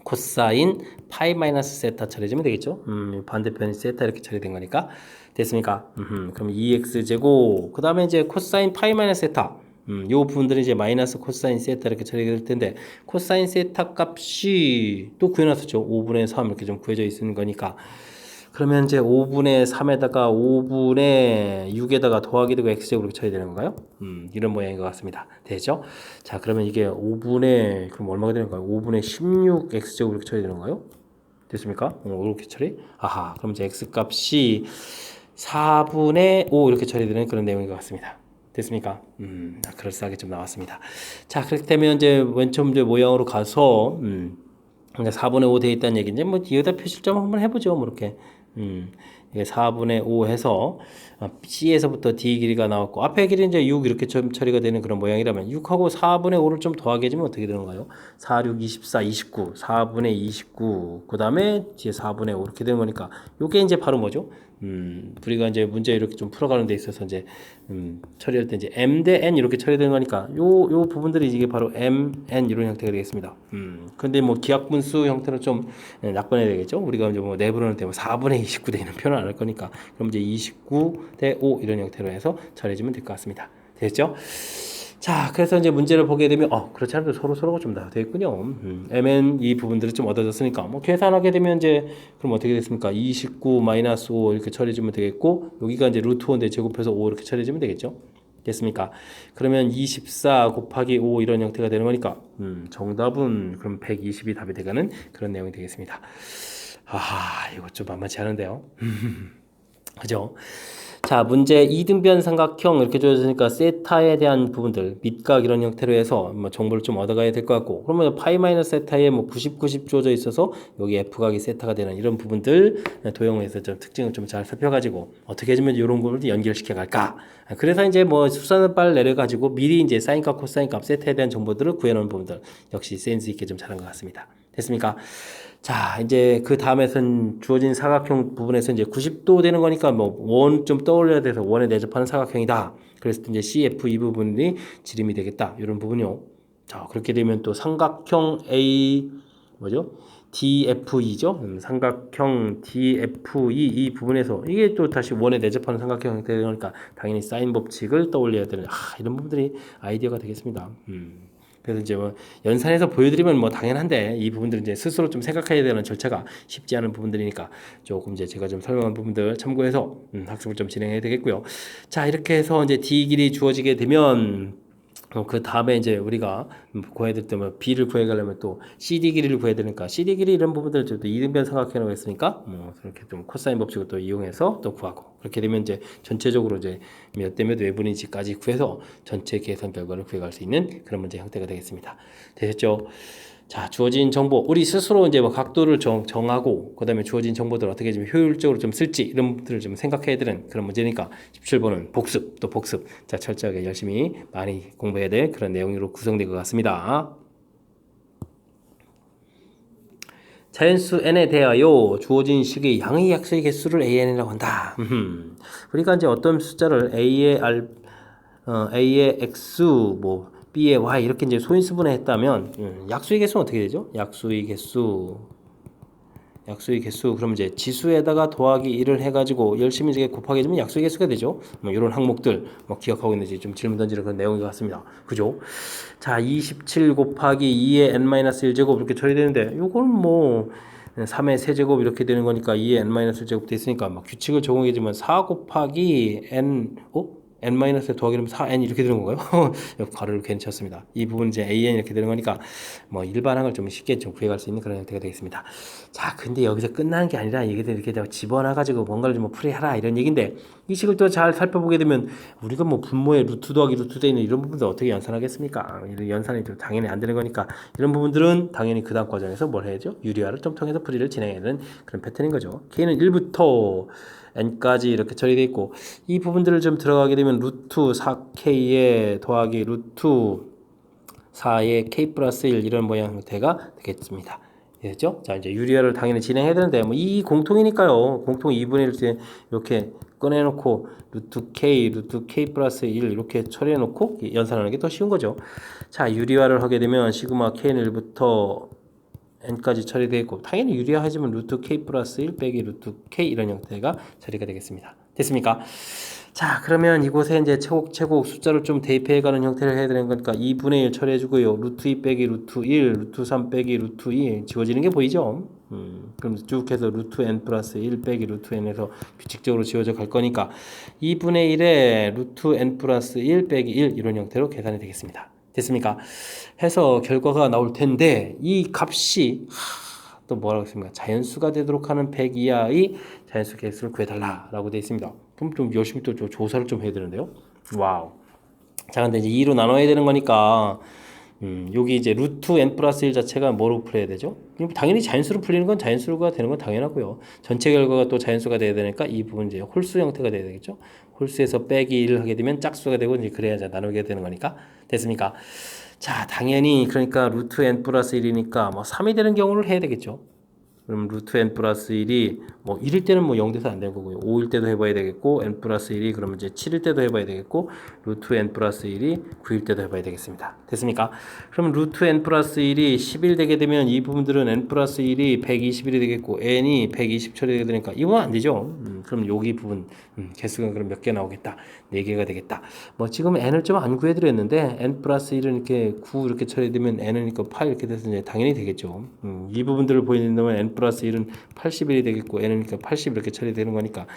코사인 파이 마이너스 세타 처리해주면 되겠죠. 반대편이 세타 이렇게 처리된 거니까 됐습니까? 그럼 2X제곱 그 다음에 이제 코사인 파이 마이너스 세타 요 부분들은 이제 마이너스 코사인 세타 이렇게 처리될 텐데 코사인 세타 값이 또 구해놨었죠. 5분의 3 이렇게 좀 구해져 있는 거니까 그러면 이제 5분의 3에다가 5분의 6에다가 더하기 되고 x제곱으로 쳐야 되는 건가요? 이런 모양인 것 같습니다. 되죠? 자, 그러면 이게 5분의 그럼 얼마가 되는 건가요? 5분의 16 x제곱으로 쳐야 되는 건가요? 됐습니까? 이렇게 처리? 아하, 그럼 이제 x 값이 4분의 5 이렇게 처리되는 그런 내용인 것 같습니다. 됐습니까? 그럴싸하게 좀 나왔습니다. 자, 그렇게 되면 이제 맨 처음 이제 모양으로 가서 4분의 5 되어 있다는 얘기인데 뭐 여기다 표시점 한번 해보죠. 뭐 이렇게 이게 4분의 5 해서 C에서부터 D 길이가 나왔고 앞에 길이 이제 6 이렇게 좀 처리가 되는 그런 모양이라면 6하고 4분의 5를 좀 더하게 해주면 어떻게 되는가요? 4, 6, 24, 29 4분의 29 그 다음에 뒤에 4분의 5 이렇게 되는 거니까 요게 이제 바로 뭐죠? 우리가 이제 문제 이렇게 좀 풀어가는 데 있어서 이제 처리할 때 이제 M 대 N 이렇게 처리되는 거니까 요 부분들이 이게 바로 M, N 이런 형태가 되겠습니다. 근데 뭐 기하분수 형태로 좀 낙관해야 되겠죠. 우리가 이제 뭐 내부로는 뭐 4분의 29 대 이런 표현을 안 할 거니까 그럼 이제 29 대 5 이런 형태로 해서 처리해주면 될 것 같습니다. 됐죠? 자, 그래서 이제 문제를 보게 되면 그렇지 않아도 서로가 좀 다 되겠군요. MN 이 부분들이 좀 얻어졌으니까 뭐 계산하게 되면 이제 그럼 어떻게 됐습니까? 29 마이너스 5 이렇게 처리해주면 되겠고 여기가 이제 루트 5인데 제곱해서 5 이렇게 처리해주면 되겠죠? 됐습니까? 그러면 24 곱하기 5 이런 형태가 되는 거니까 정답은 그럼 120이 답이 되가는 그런 내용이 되겠습니다. 이거 좀 만만치 않은데요. 그죠? 자, 문제 이등변 삼각형 이렇게 주어지니까 세타에 대한 부분들 밑각 이런 형태로 해서 뭐 정보를 좀 얻어가야 될 것 같고 그러면 파이 마이너스 세타에 뭐 90, 90 주어져 있어서 여기 F각이 세타가 되는 이런 부분들 도형에서 좀 특징을 좀 잘 살펴가지고 어떻게 해주면 이런 걸 연결시켜 갈까? 그래서 이제 뭐 수산을 내려가지고 미리 이제 사인값, 코사인값 세타에 대한 정보들을 구해놓은 부분들 역시 센스 있게 좀 잘한 것 같습니다. 됐습니까? 자, 이제 그 다음에선 주어진 사각형 부분에서 이제 90도 되는 거니까 뭐 원 좀 떠올려야 돼서 원에 내접하는 사각형이다. 그래서 이제 CF 이 부분이 지름이 되겠다. 이런 부분이요. 자, 그렇게 되면 또 삼각형 A 뭐죠? DFE죠. 삼각형 DFE 이 부분에서 이게 또 다시 원에 내접하는 삼각형이 되니까 당연히 사인 법칙을 떠올려야 되는 이런 부분들이 아이디어가 되겠습니다. 그래서 이제 뭐 연산해서 보여드리면 뭐 당연한데 이 부분들은 이제 스스로 좀 생각해야 되는 절차가 쉽지 않은 부분들이니까 조금 이제 제가 좀 설명한 부분들 참고해서 학습을 좀 진행해야 되겠고요. 자, 이렇게 해서 이제 D 길이 주어지게 되면 그 다음에 이제 우리가 구해야 될 때면 B를 구해가려면 또 CD 길이를 구해야 되니까 CD 길이 이런 부분들을 좀 이등변 삼각형에 놓았으니까 이렇게 좀 코사인 법칙을 또 이용해서 또 구하고 그렇게 되면 이제 전체적으로 이제 몇 대 몇 외분인지까지 구해서 전체 계산 결과를 구해갈 수 있는 그런 문제 형태가 되겠습니다. 되셨죠? 자, 주어진 정보, 우리 스스로 이제 뭐 각도를 정하고, 그 다음에 주어진 정보들을 어떻게 좀 효율적으로 좀 쓸지, 이런 것들을 좀 생각해야 되는 그런 문제니까, 17번은 복습, 또 복습. 자, 철저하게 열심히 많이 공부해야 될 그런 내용으로 구성된 것 같습니다. 자연수 n에 대하여 주어진 식의 양의 약수의 개수를 an이라고 한다. 우리가 이제 어떤 숫자를 a의 x, 뭐, b의 y 이렇게 이제 소인수분해 했다면 약수의 개수는 어떻게 되죠? 약수의 개수 그러면 이제 지수에다가 더하기 1을 해가지고 열심히 이제 곱하기 해주면 약수의 개수가 되죠. 뭐 이런 항목들 뭐 기억하고 있는지 좀 질문 던지는 그런 내용인 것 같습니다. 그죠? 자, 27 곱하기 2의 n-1제곱 이렇게 처리되는데 요건 뭐 3의 세제곱 이렇게 되는 거니까 2의 n-1제곱 돼 있으니까 막 규칙을 적용해주면 4 곱하기 n n-에 더하기 하면 4n 이렇게 되는 건가요? 가로를 괜히 쳤습니다. 이 부분 이제 an 이렇게 되는 거니까 뭐 일반항을 좀 쉽게 좀 구해갈 수 있는 그런 형태가 되겠습니다. 자, 근데 여기서 끝나는 게 아니라 이게 이렇게 집어넣어가지고 뭔가를 좀 풀이하라 이런 얘기인데 이 식을 또 잘 살펴보게 되면 우리가 뭐 분모에 루트 더하기 루트 돼 있는 이런 부분들 어떻게 연산하겠습니까? 이런 연산이 좀 당연히 안 되는 거니까 이런 부분들은 당연히 그 다음 과정에서 뭘 해야죠? 유리화를 좀 통해서 풀이를 진행해야 되는 그런 패턴인 거죠. K는 1부터 n까지 이렇게 처리되어 있고 이 부분들을 좀 들어가게 되면 루트 4k에 더하기 루트 4의 k 플러스 1 이런 모양 형태가 되겠습니다. 됐죠? 자, 이제 유리화를 당연히 진행해야 되는데 뭐 이 공통이니까요. 공통 2분의 1 이렇게 꺼내놓고 루트 k 플러스 1 이렇게 처리해놓고 연산하는 게 더 쉬운 거죠. 자, 유리화를 하게 되면 시그마 k는 1부터 n까지 처리되어 있고 당연히 유리화하지만 루트 k 플러스 1 빼기 루트 k 이런 형태가 처리가 되겠습니다. 됐습니까? 자, 그러면 이곳에 이제 최고 숫자를 좀 대입해가는 형태를 해야 되는 거니까 2분의 1 처리해주고요. 루트 2 빼기 루트 1, 루트 3 빼기 루트 2 지워지는 게 보이죠? 그럼 쭉 해서 루트 n 플러스 1 빼기 루트 n에서 규칙적으로 지워져 갈 거니까 2분의 1에 루트 n 플러스 1 빼기 1 이런 형태로 계산이 되겠습니다. 됐습니까? 해서 결과가 나올 텐데 이 값이 또 뭐라고 했습니까? 자연수가 되도록 하는 100 이하의 자연수 개수를 구해달라라고 되어 있습니다. 그럼 좀 열심히 또 조사를 좀 해야 되는데요. 와우. 자, 근데 이제 2로 나눠야 되는 거니까 여기 이제 루트 n 플러스 1 자체가 뭐로 풀어야 되죠? 당연히 자연수로 풀리는 건 자연수가 되는 건 당연하고요. 전체 결과가 또 자연수가 돼야 되니까 이 부분 이제 홀수 형태가 돼야 되겠죠? 홀수에서 빼기 1을 하게 되면 짝수가 되고 이제 그래야 나누게 되는 거니까 됐습니까? 자, 당연히 그러니까 루트 n 플러스 1이니까 뭐 3이 되는 경우를 해야 되겠죠. 그럼 루트 n 플러스 1이 뭐 1일 때는 뭐 0 돼서 안 되는 거고요. 5일 때도 해봐야 되겠고 n 플러스 1이 그러면 이제 7일 때도 해봐야 되겠고 루트 n 플러스 1이 9일 때도 해봐야 되겠습니다. 됐습니까? 그럼 루트 n 플러스 1이 10일 되게 되면 이 부분들은 n 플러스 1이 120일이 되겠고 n이 120초이 되게 되니까 이건 안 되죠. 그럼 여기 부분 개수가 그럼 몇 개 나오겠다. 4개가 되겠다. 뭐 지금 n을 좀 안 구해드렸는데 n 플러스 1은 이렇게 9 이렇게 처리되면 n은 이거 8 이렇게 돼서 이제 당연히 되겠죠. 이 부분들을 보이는다면 n 플러스 1은 80일이 되겠고 n은 80 이렇게 처리되는 거니까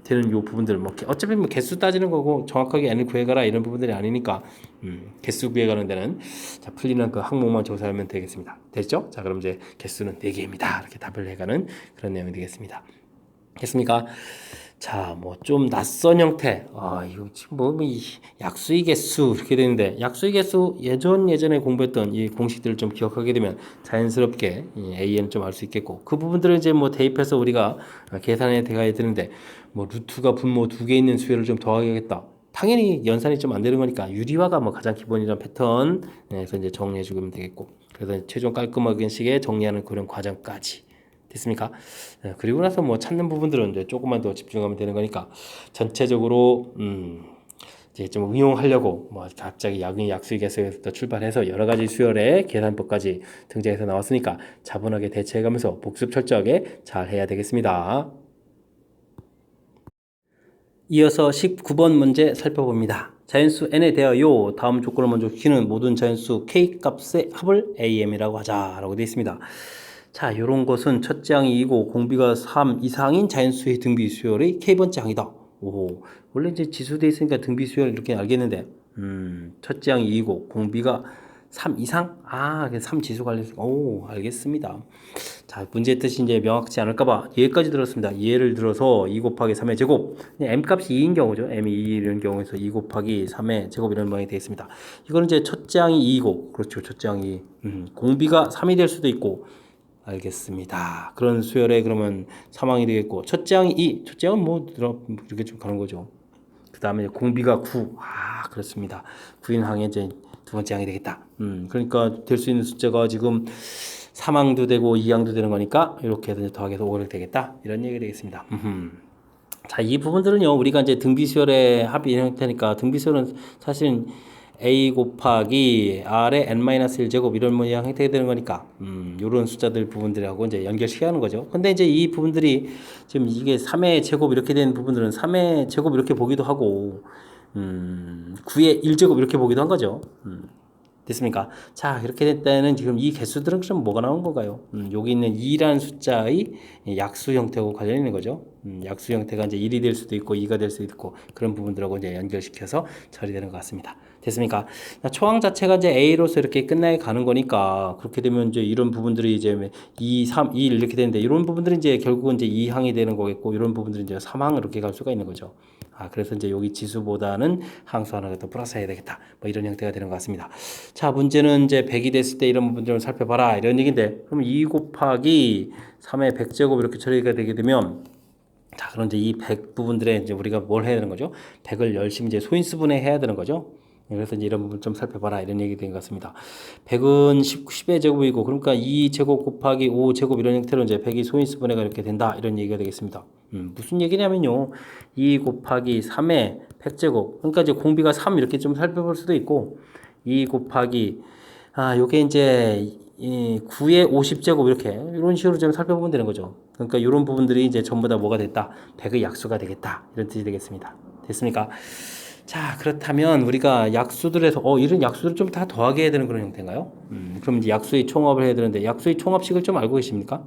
되는 요 부분들 뭐 어차피 뭐 개수 따지는 거고 정확하게 n을 구해가라 이런 부분들이 아니니까 개수 구해가는 데는 자 풀리는 그 항목만 조사하면 되겠습니다. 됐죠? 자 그럼 이제 개수는 4개입니다. 이렇게 답을 해가는 그런 내용이 되겠습니다. 됐습니까? 자, 뭐 좀 낯선 형태. 이거 지금 뭐 약수의 개수 이렇게 되는데 약수의 개수 예전에 공부했던 이 공식들을 좀 기억하게 되면 자연스럽게 이 AN 좀 알 수 있겠고 그 부분들을 이제 뭐 대입해서 우리가 계산해 대가야 되는데 뭐 루트가 분모 2개 있는 수열을 좀 더하겠다. 당연히 연산이 좀 안 되는 거니까 유리화가 뭐 가장 기본이란 패턴에서 이제 정리해 주면 되겠고 그래서 최종 깔끔하게 식에 정리하는 그런 과정까지. 됐습니까? 그리고 나서 뭐 찾는 부분들은 이제 조금만 더 집중하면 되는 거니까 전체적으로 이제 좀 응용하려고 뭐 갑자기 약수의 개수에서 출발해서 여러 가지 수열의 계산법까지 등장해서 나왔으니까 차분하게 대처해가면서 복습 철저하게 잘 해야 되겠습니다. 이어서 19번 문제 살펴봅니다. 자연수 n에 대하여 다음 조건을 만족시키는 모든 자연수 k 값의 합을 am이라고 하자라고 되어 있습니다. 자, 이런 것은 첫째 항이 2고 공비가 3 이상인 자연수의 등비 수열의 k번째 항이다. 오, 원래 이제 지수돼 있으니까 등비 수열 이렇게 알겠는데, 첫째 항이 2고 공비가 3 이상? 아, 3 지수 관련. 오, 알겠습니다. 자, 문제의 뜻이 이제 명확치 않을까봐 예까지 들었습니다. 예를 들어서 2 곱하기 3의 제곱. m 값이 2인 경우죠. m이 2 이런 경우에서 2 곱하기 3의 제곱 이런 모양이 되어 있습니다. 이거는 이제 첫째 항이 2고, 그렇죠. 첫째 항이. 공비가 3이 될 수도 있고, 알겠습니다. 그런 수열에 그러면 3항이 되겠고, 첫째 항이 2. 첫째 항은 뭐, 이렇게 좀 가는 거죠. 그 다음에 공비가 9. 아, 그렇습니다. 9인 항에 이제 두 번째 항이 되겠다. 그러니까 될 수 있는 숫자가 지금 3항도 되고 2항도 되는 거니까 이렇게 해서 더하기해서 5가 되겠다. 이런 얘기가 되겠습니다. 자, 이 부분들은요, 우리가 이제 등비수열의 합의 형태니까 등비수열은 사실은 a 곱하기 r의 n-1제곱 이런 모양 형태가 되는 거니까 요런 숫자들 부분들하고 이제 연결시켜야 하는 거죠. 근데 이제 이 부분들이 지금 이게 3의 제곱 이렇게 된 부분들은 3의 제곱 이렇게 보기도 하고 9의 1제곱 이렇게 보기도 한 거죠. 됐습니까? 자, 이렇게 됐다는 지금 이 개수들은 좀 뭐가 나온 건가요? 여기 있는 2라는 숫자의 약수 형태하고 관련이 있는 거죠. 약수 형태가 이제 1이 될 수도 있고 2가 될 수도 있고 그런 부분들하고 이제 연결시켜서 처리되는 것 같습니다. 됐습니까? 초항 자체가 이제 A로서 이렇게 끝나게 가는 거니까 그렇게 되면 이제 이런 부분들이 이제 2, 3, 2 이렇게 되는데 이런 부분들이 이제 결국은 이제 2항이 되는 거겠고 이런 부분들이 이제 3항 이렇게 갈 수가 있는 거죠. 아, 그래서 이제 여기 지수보다는 항수 하나가 더 플러스 해야 되겠다. 뭐 이런 형태가 되는 것 같습니다. 자, 문제는 이제 100이 됐을 때 이런 부분들을 살펴봐라. 이런 얘기인데, 그럼 2 곱하기 3의 100제곱 이렇게 처리가 되게 되면, 자, 그럼 이제 이 100 부분들에 이제 우리가 뭘 해야 되는 거죠? 100을 열심히 이제 소인수분해 해야 되는 거죠? 그래서 이제 이런 부분 좀 살펴봐라. 이런 얘기 된 것 같습니다. 100은 10의 제곱이고, 그러니까 2제곱 곱하기 5제곱 이런 형태로 이제 100이 소인수분해가 이렇게 된다. 이런 얘기가 되겠습니다. 무슨 얘기냐면요. 2 곱하기 3의 100제곱. 그러니까 이제 공비가 3 이렇게 좀 살펴볼 수도 있고, 2 곱하기, 요게 이제, 9의 50제곱 이렇게, 이런 식으로 좀 살펴보면 되는 거죠. 그러니까 이런 부분들이 이제 전부 다 뭐가 됐다? 100의 약수가 되겠다. 이런 뜻이 되겠습니다. 됐습니까? 자, 그렇다면 우리가 약수들에서, 이런 약수들 좀 다 더하게 해야 되는 그런 형태인가요? 그럼 이제 약수의 총합을 해야 되는데, 약수의 총합식을 좀 알고 계십니까?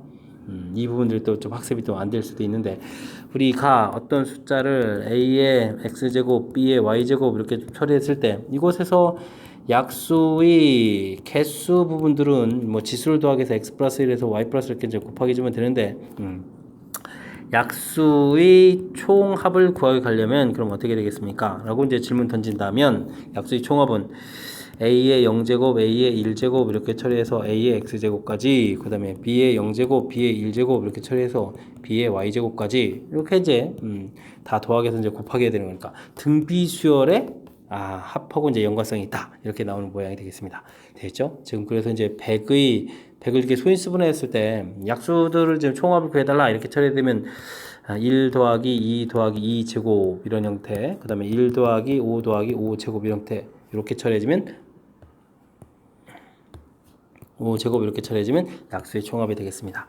이 부분들도 좀 학습이 또 안 될 수도 있는데 우리가 어떤 숫자를 a의 x제곱, b의 y제곱 이렇게 처리했을 때 이곳에서 약수의 개수 부분들은 뭐 지수를 더하기 해서 x 플러스 1에서 y 플러스 이렇게 이제 곱하기 주면 되는데 약수의 총합을 구하게 가려면 그럼 어떻게 되겠습니까? 라고 이제 질문 던진다면 약수의 총합은 a의 0제곱, a의 1제곱 이렇게 처리해서 a의 x제곱까지 그 다음에 b의 0제곱, b의 1제곱 이렇게 처리해서 b의 y제곱까지 이렇게 이제 다 더하기해서 이제 곱하기 해야 되는 거니까 등비수열의 합하고 이제 연관성이 있다 이렇게 나오는 모양이 되겠습니다. 됐죠? 지금 그래서 이제 100을 이렇게 소인수분해 했을 때 약수들을 지금 총합을 구해달라 이렇게 처리되면 1 더하기 2 더하기 2 제곱 이런 형태 그 다음에 1 더하기 5 더하기 5 제곱 이런 형태 이렇게 처리해지면 5제곱 이렇게 처리해지면 약수의 총합이 되겠습니다.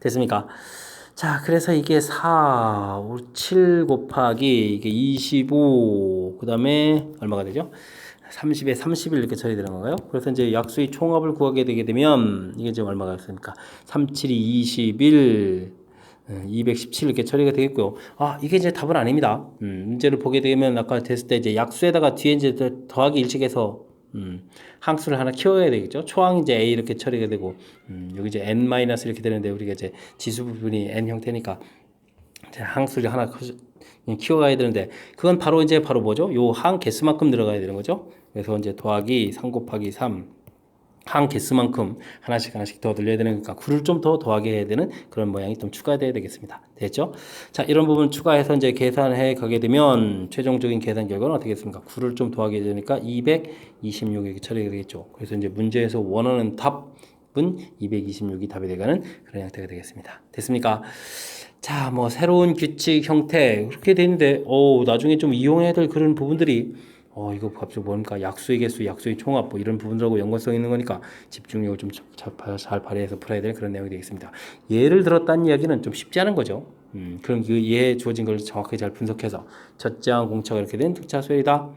됐습니까? 자, 그래서 이게 4, 7 곱하기 이게 25, 그 다음에 얼마가 되죠? 30에 30일 이렇게 처리되는 건가요? 그래서 이제 약수의 총합을 구하게 되게 되면 이게 지금 얼마가 됐습니까? 3, 7이 21, 217 이렇게 처리가 되겠고요. 이게 이제 답은 아닙니다. 문제를 보게 되면 아까 됐을 때 이제 약수에다가 뒤에 이제 더하기 일식해서 항수를 하나 키워야 되겠죠. 초항 이제 a 이렇게 처리가 되고 여기 이제 n 마이너스 이렇게 되는데 우리가 이제 지수 부분이 n 형태니까 이제 항수를 하나 키워가야 되는데 그건 바로 이제 바로 뭐죠? 요 항 개수만큼 들어가야 되는 거죠. 그래서 이제 더하기 3 곱하기 3 항 개수만큼 하나씩 더 늘려야 되는 거니까 9를 좀 더 더하게 해야 되는 그런 모양이 좀 추가돼야 되겠습니다. 됐죠? 자, 이런 부분 추가해서 이제 계산해 가게 되면 최종적인 계산 결과는 어떻게 됐습니까? 9를 좀 더하게 되니까 226 이렇게 처리가 되겠죠. 그래서 이제 문제에서 원하는 답은 226이 답이 되가는 그런 형태가 되겠습니다. 됐습니까? 자, 뭐 새로운 규칙 형태 그렇게 되는데 나중에 좀 이용해야 될 그런 부분들이 이거 갑자기 뭡니까? 약수의 개수, 약수의 총합 뭐 이런 부분들하고 연관성 있는 거니까 집중력을 좀 잘 발휘해서 풀어야 될 그런 내용이 되겠습니다. 예를 들었다는 이야기는 좀 쉽지 않은 거죠. 그럼 그 예에 주어진 걸 정확하게 잘 분석해서 첫째 항 공차가 이렇게 된 등차 수열이다.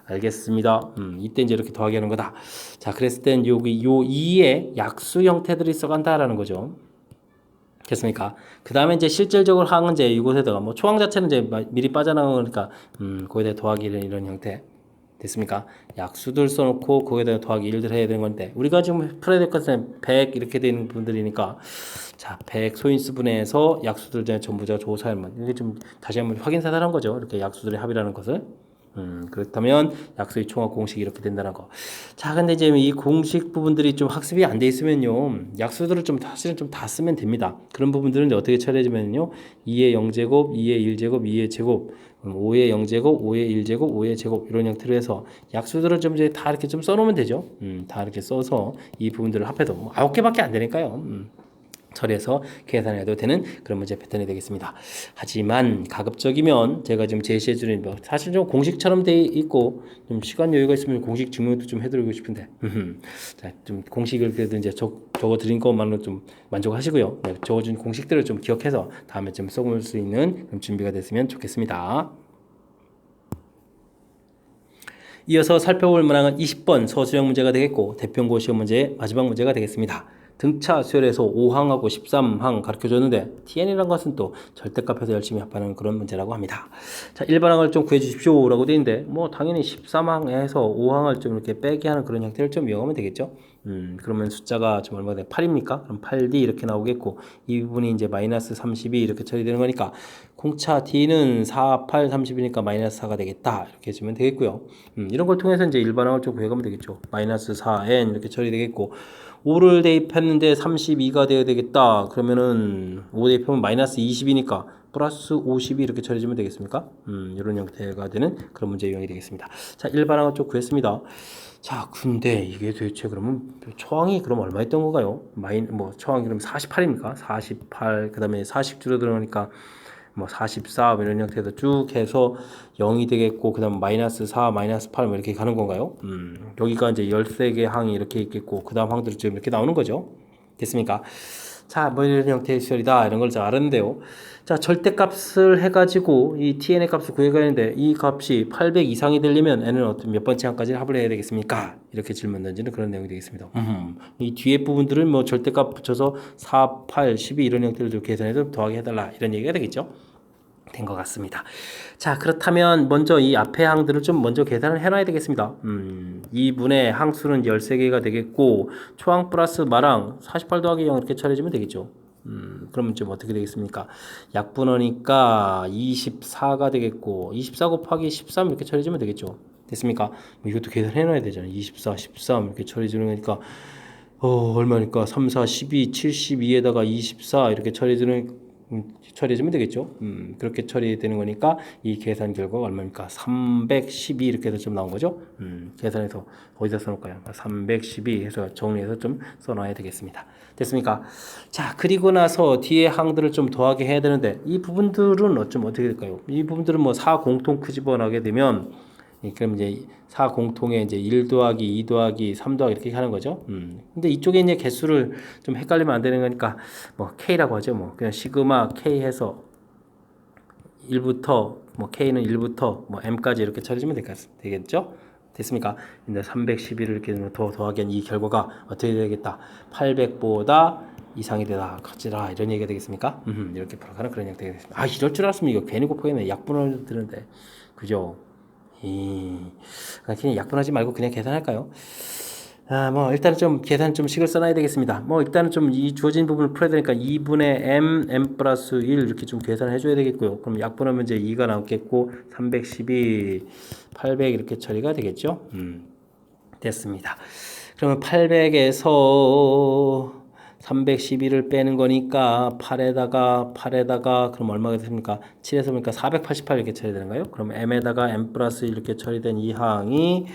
알겠습니다. 이때 이제 이렇게 더하기 하는 거다. 자, 그랬을 땐 여기 요 2의 약수 형태들이 써간다라는 거죠. 됐습니까? 그 다음에 이제 실질적으로 항은 이제 이곳에다가 뭐 초항 자체는 이제 미리 빠져나가니까 거기다 더하기 이런 형태 됐습니까? 약수들 써놓고 거기다 더하기 1들 해야 되는 건데 우리가 지금 풀어야 될 것은 100 이렇게 되는 분들이니까 자, 100 소인수 분해해서 약수들 전부자 조사할만 이게 좀 다시 한번 확인 사살한 거죠. 이렇게 약수들의 합이라는 것을. 그렇다면 약수의 총합 공식이 이렇게 된다는 거. 자, 근데 이제 이 공식 부분들이 좀 학습이 안 돼 있으면요, 약수들을 좀 사실은 좀 다 쓰면 됩니다. 그런 부분들은 이제 어떻게 처리해주면요, 2의 0제곱, 2의 1제곱, 2의 제곱, 5의 0제곱, 5의 1제곱, 5의 제곱 이런 형태로 해서 약수들을 좀 이제 다 이렇게 좀 써놓으면 되죠. 다 이렇게 써서 이 부분들을 합해도 뭐 9개밖에 안 되니까요. 처리해서 계산해도 되는 그런 문제 패턴이 되겠습니다. 하지만 가급적이면 제가 지금 제시해주는 뭐 사실 좀 공식처럼 돼 있고 좀 시간 여유가 있으면 공식 증명도 좀 해드리고 싶은데 자, 좀 공식을 그래도 이제 적어 드린 것만으로 좀 만족하시고요. 네, 적어준 공식들을 좀 기억해서 다음에 좀 써볼 수 있는 준비가 됐으면 좋겠습니다. 이어서 살펴볼 문항은 20번 서술형 문제가 되겠고 대표고 시험 문제의 마지막 문제가 되겠습니다. 등차 수열에서 5항하고 13항 가르쳐줬는데 TN이라는 것은 또 절대값에서 열심히 합하는 그런 문제라고 합니다. 자, 1번항을 좀 구해주십시오 라고 되어 있는데 뭐 당연히 13항에서 5항을 좀 이렇게 빼게 하는 그런 형태를 좀 이용하면 되겠죠. 그러면 숫자가 좀 얼마가 돼? 8입니까? 그럼 8D 이렇게 나오겠고 이 부분이 이제 마이너스 32 이렇게 처리되는 거니까 공차 D는 4, 8, 30이니까 마이너스 4가 되겠다 이렇게 해주면 되겠고요. 이런 걸 통해서 이제 일반항을 좀 구해가면 되겠죠. 마이너스 4n 이렇게 처리되겠고 5를 대입했는데 32가 되어야 되겠다. 그러면은 5 대입하면 마이너스 20이니까 플러스 50이 이렇게 처리해주면 되겠습니까? 이런 형태가 되는 그런 문제 유형이 되겠습니다. 자, 일반항을 좀 구했습니다. 자, 근데 이게 도대체 그러면 초항이 그럼 얼마 있던 건가요? 초항이 그럼 48입니까? 48, 그 다음에 40 줄어들어가니까 뭐 44 이런 형태로 쭉 해서 0이 되겠고 그 다음 마이너스 4, 마이너스 8 이렇게 가는 건가요? 여기가 이제 13개 항이 이렇게 있겠고 그 다음 항들이 지금 이렇게 나오는 거죠. 됐습니까? 자, 뭐 이런 형태의 시설이다 이런 걸 잘 알았는데요. 자, 절대값을 해가지고 이 tn의 값을 구해가야 하는데 이 값이 800 이상이 되려면 n은 어떤 몇 번째 항까지 합을 해야 되겠습니까? 이렇게 질문 던지는 그런 내용이 되겠습니다. 이 뒤에 부분들은 뭐 절대값 붙여서 4, 8, 12 이런 형태를 계산해서 더하게 해달라 이런 얘기가 되겠죠. 된 것 같습니다. 자, 그렇다면 먼저 이 앞에 항들을 좀 먼저 계산을 해놔야 되겠습니다. 2분의 항수는 13개가 되겠고 초항 플러스 마랑 48 더하기 0 이렇게 처리해주면 되겠죠. 그러면 좀 어떻게 되겠습니까? 약분하니까 24가 되겠고 24 곱하기 13 이렇게 처리해주면 되겠죠. 됐습니까? 이것도 계산해놔야 되잖아요. 24, 13 이렇게 처리해주는 거니까 얼마니까 3, 4, 12, 72에다가 24 이렇게 처리해주면 되겠죠. 그렇게 처리되는 거니까 이 계산 결과가 얼마입니까? 312 이렇게 해서 좀 나온 거죠. 계산해서 어디다 써놓을까요? 312 해서 정리해서 좀 써놔야 되겠습니다. 됐습니까? 자, 그리고 나서 뒤에 항들을 좀 더하게 해야 되는데 이 부분들은 좀 어떻게 될까요? 이 부분들은 뭐 4 공통 크집어나게 되면 그럼 이제 4 공통에 이제 1 더하기 2 더하기 3 더하기 이렇게 하는 거죠. 근데 이쪽에 이제 개수를 좀 헷갈리면 안 되는 거니까 뭐 K라고 하죠. 뭐 그냥 시그마 K 해서 1부터 뭐 K는 1부터 뭐 M까지 이렇게 처리해주면 되겠죠? 됐습니까? 근데 311을 이렇게 더하기 한 이 결과가 어떻게 되겠다? 800보다 이상이 되다, 같지라 이런 얘기가 되겠습니까? 이렇게 풀어가는 그런 형태가 되겠습니다. 아, 이럴 줄 알았으면 이거 괜히 곱하기는 약분을 드는데, 그죠? 그냥 약분하지 말고 그냥 계산할까요? 뭐 일단은 좀 계산 좀 식을 써놔야 되겠습니다. 뭐 일단은 좀 이 주어진 부분을 풀어야 되니까 2분의 m 플러스 1 이렇게 좀 계산을 해줘야 되겠고요. 그럼 약분하면 이제 2가 나오겠고 312, 800 이렇게 처리가 되겠죠. 됐습니다. 그러면 800에서 311을 빼는 거니까 8에다가 그럼 얼마가 됩니까? 7에서 보니까 488 이렇게 처리되는가요? 그럼 m에다가 m 플러스 이렇게 처리된 이 항이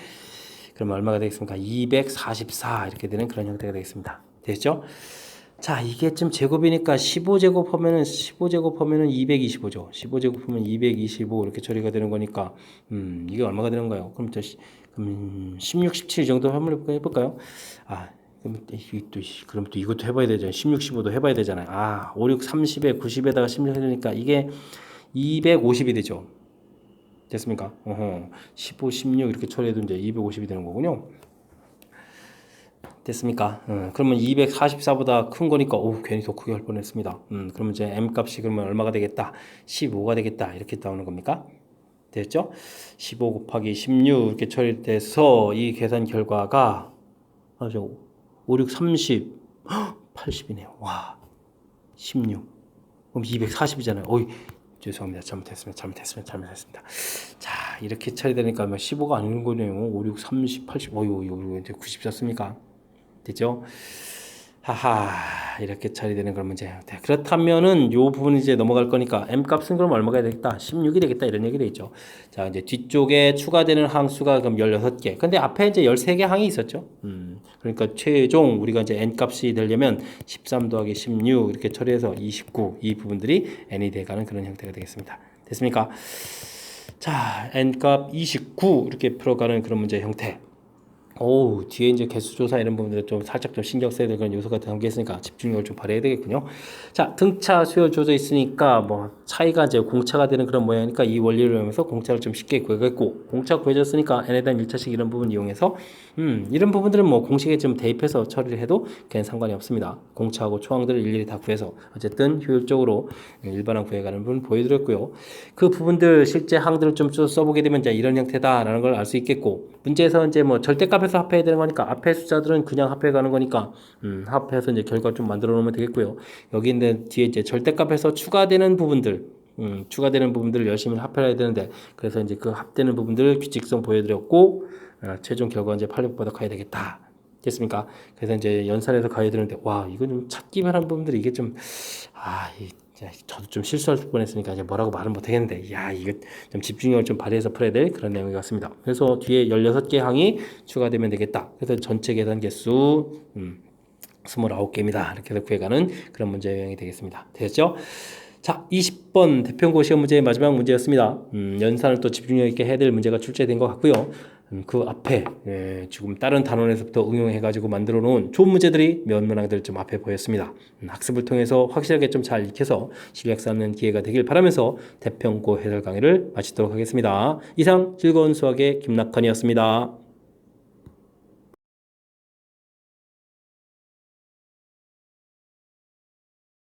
그럼 얼마가 되겠습니까? 244 이렇게 되는 그런 형태가 되겠습니다. 됐죠? 자, 이게 좀 제곱이니까 15제곱 하면은 225죠. 15제곱 하면 225 이렇게 처리가 되는 거니까 이게 얼마가 되는가요? 그럼 16, 17 정도 한번 해볼까요? 아, 그럼 또 이것도 해봐야 되잖아요. 16, 15도 해봐야 되잖아요. 아, 5, 6, 30에 90에다가 16 해주니까 이게 250이 되죠. 됐습니까? 15, 16 이렇게 처리해도 이제 250이 되는 거군요. 됐습니까? 그러면 244보다 큰 거니까 괜히 더 크게 할 뻔했습니다. 그러면 이제 m 값이 그러면 얼마가 되겠다? 15가 되겠다. 이렇게 나오는 겁니까? 됐죠? 15 곱하기 16 이렇게 처리돼서 이 계산 결과가 5, 6, 30, 80이네요. 와, 16. 그럼 240이잖아요. 어이, 죄송합니다. 잘못했습니다. 자, 이렇게 처리되니까 15가 아닌 거네요. 5, 6, 30, 80. 이거 이제 90 썼습니까? 되죠? 하하, 이렇게 처리되는 그런 문제. 네, 그렇다면은 요 부분 이제 넘어갈 거니까 m 값은 그럼 얼마가 되겠다? 16이 되겠다. 이런 얘기 되죠. 자, 이제 뒤쪽에 추가되는 항수가 그럼 16개. 근데 앞에 이제 13개 항이 있었죠. 그러니까 최종 우리가 이제 n 값이 되려면 13 더하기 16 이렇게 처리해서 29 이 부분들이 n이 돼가는 그런 형태가 되겠습니다. 됐습니까? 자, n 값 29 이렇게 풀어가는 그런 문제 형태. 뒤에 이제 개수 조사 이런 부분들 좀 살짝 좀 신경 써야 될 그런 요소가 담겨 있으니까 집중력을 좀 발휘해야 되겠군요. 자, 등차 수열 조져 있으니까 뭐 차이가 이제 공차가 되는 그런 모양이니까 이 원리를 이용해서 공차를 좀 쉽게 구하겠고, 공차 구해졌으니까 n에 대한 1차식 이런 부분 이용해서 이런 부분들은 뭐 공식에 좀 대입해서 처리를 해도 그냥 상관이 없습니다. 공차하고 초항들을 일일이 다 구해서 어쨌든 효율적으로 일반항 구해가는 부분 보여드렸고요. 그 부분들 실제 항들을 좀 써보게 되면 이제 이런 형태다라는 걸 알 수 있겠고, 문제에서 이제 뭐 절대값에서 합해야 되는 거니까 앞에 숫자들은 그냥 합해 가는 거니까 합해서 이제 결과 좀 만들어 놓으면 되겠고요. 여기 있는 뒤에 이제 절대값에서 추가되는 부분들 추가되는 부분들을 열심히 합해야 되는데, 그래서 이제 그 합되는 부분들을 규칙성 보여드렸고, 최종 결과 이제 800보다 가야 되겠다. 됐습니까? 그래서 이제 연산해서 가야 되는데, 와, 이거 좀 찾기만 한 부분들이 이게 좀, 저도 좀 실수할 뻔했으니까 이제 뭐라고 말은 못하겠는데, 이거 좀 집중력을 좀 발휘해서 풀어야 될 그런 내용이 같습니다. 그래서 뒤에 16개 항이 추가되면 되겠다. 그래서 전체 계산 개수 29개입니다. 이렇게 해서 구해가는 그런 문제 유형이 되겠습니다. 됐죠? 자, 20번 대평고 시험 문제의 마지막 문제였습니다. 연산을 또 집중력 있게 해야 될 문제가 출제된 것 같고요. 그 앞에 지금 다른 단원에서부터 응용해가지고 만들어 놓은 좋은 문제들이 몇 문항들 좀 앞에 보였습니다. 학습을 통해서 확실하게 좀 잘 익혀서 실력 쌓는 기회가 되길 바라면서 대평고 해설 강의를 마치도록 하겠습니다. 이상 즐거운 수학의 김낙환이었습니다.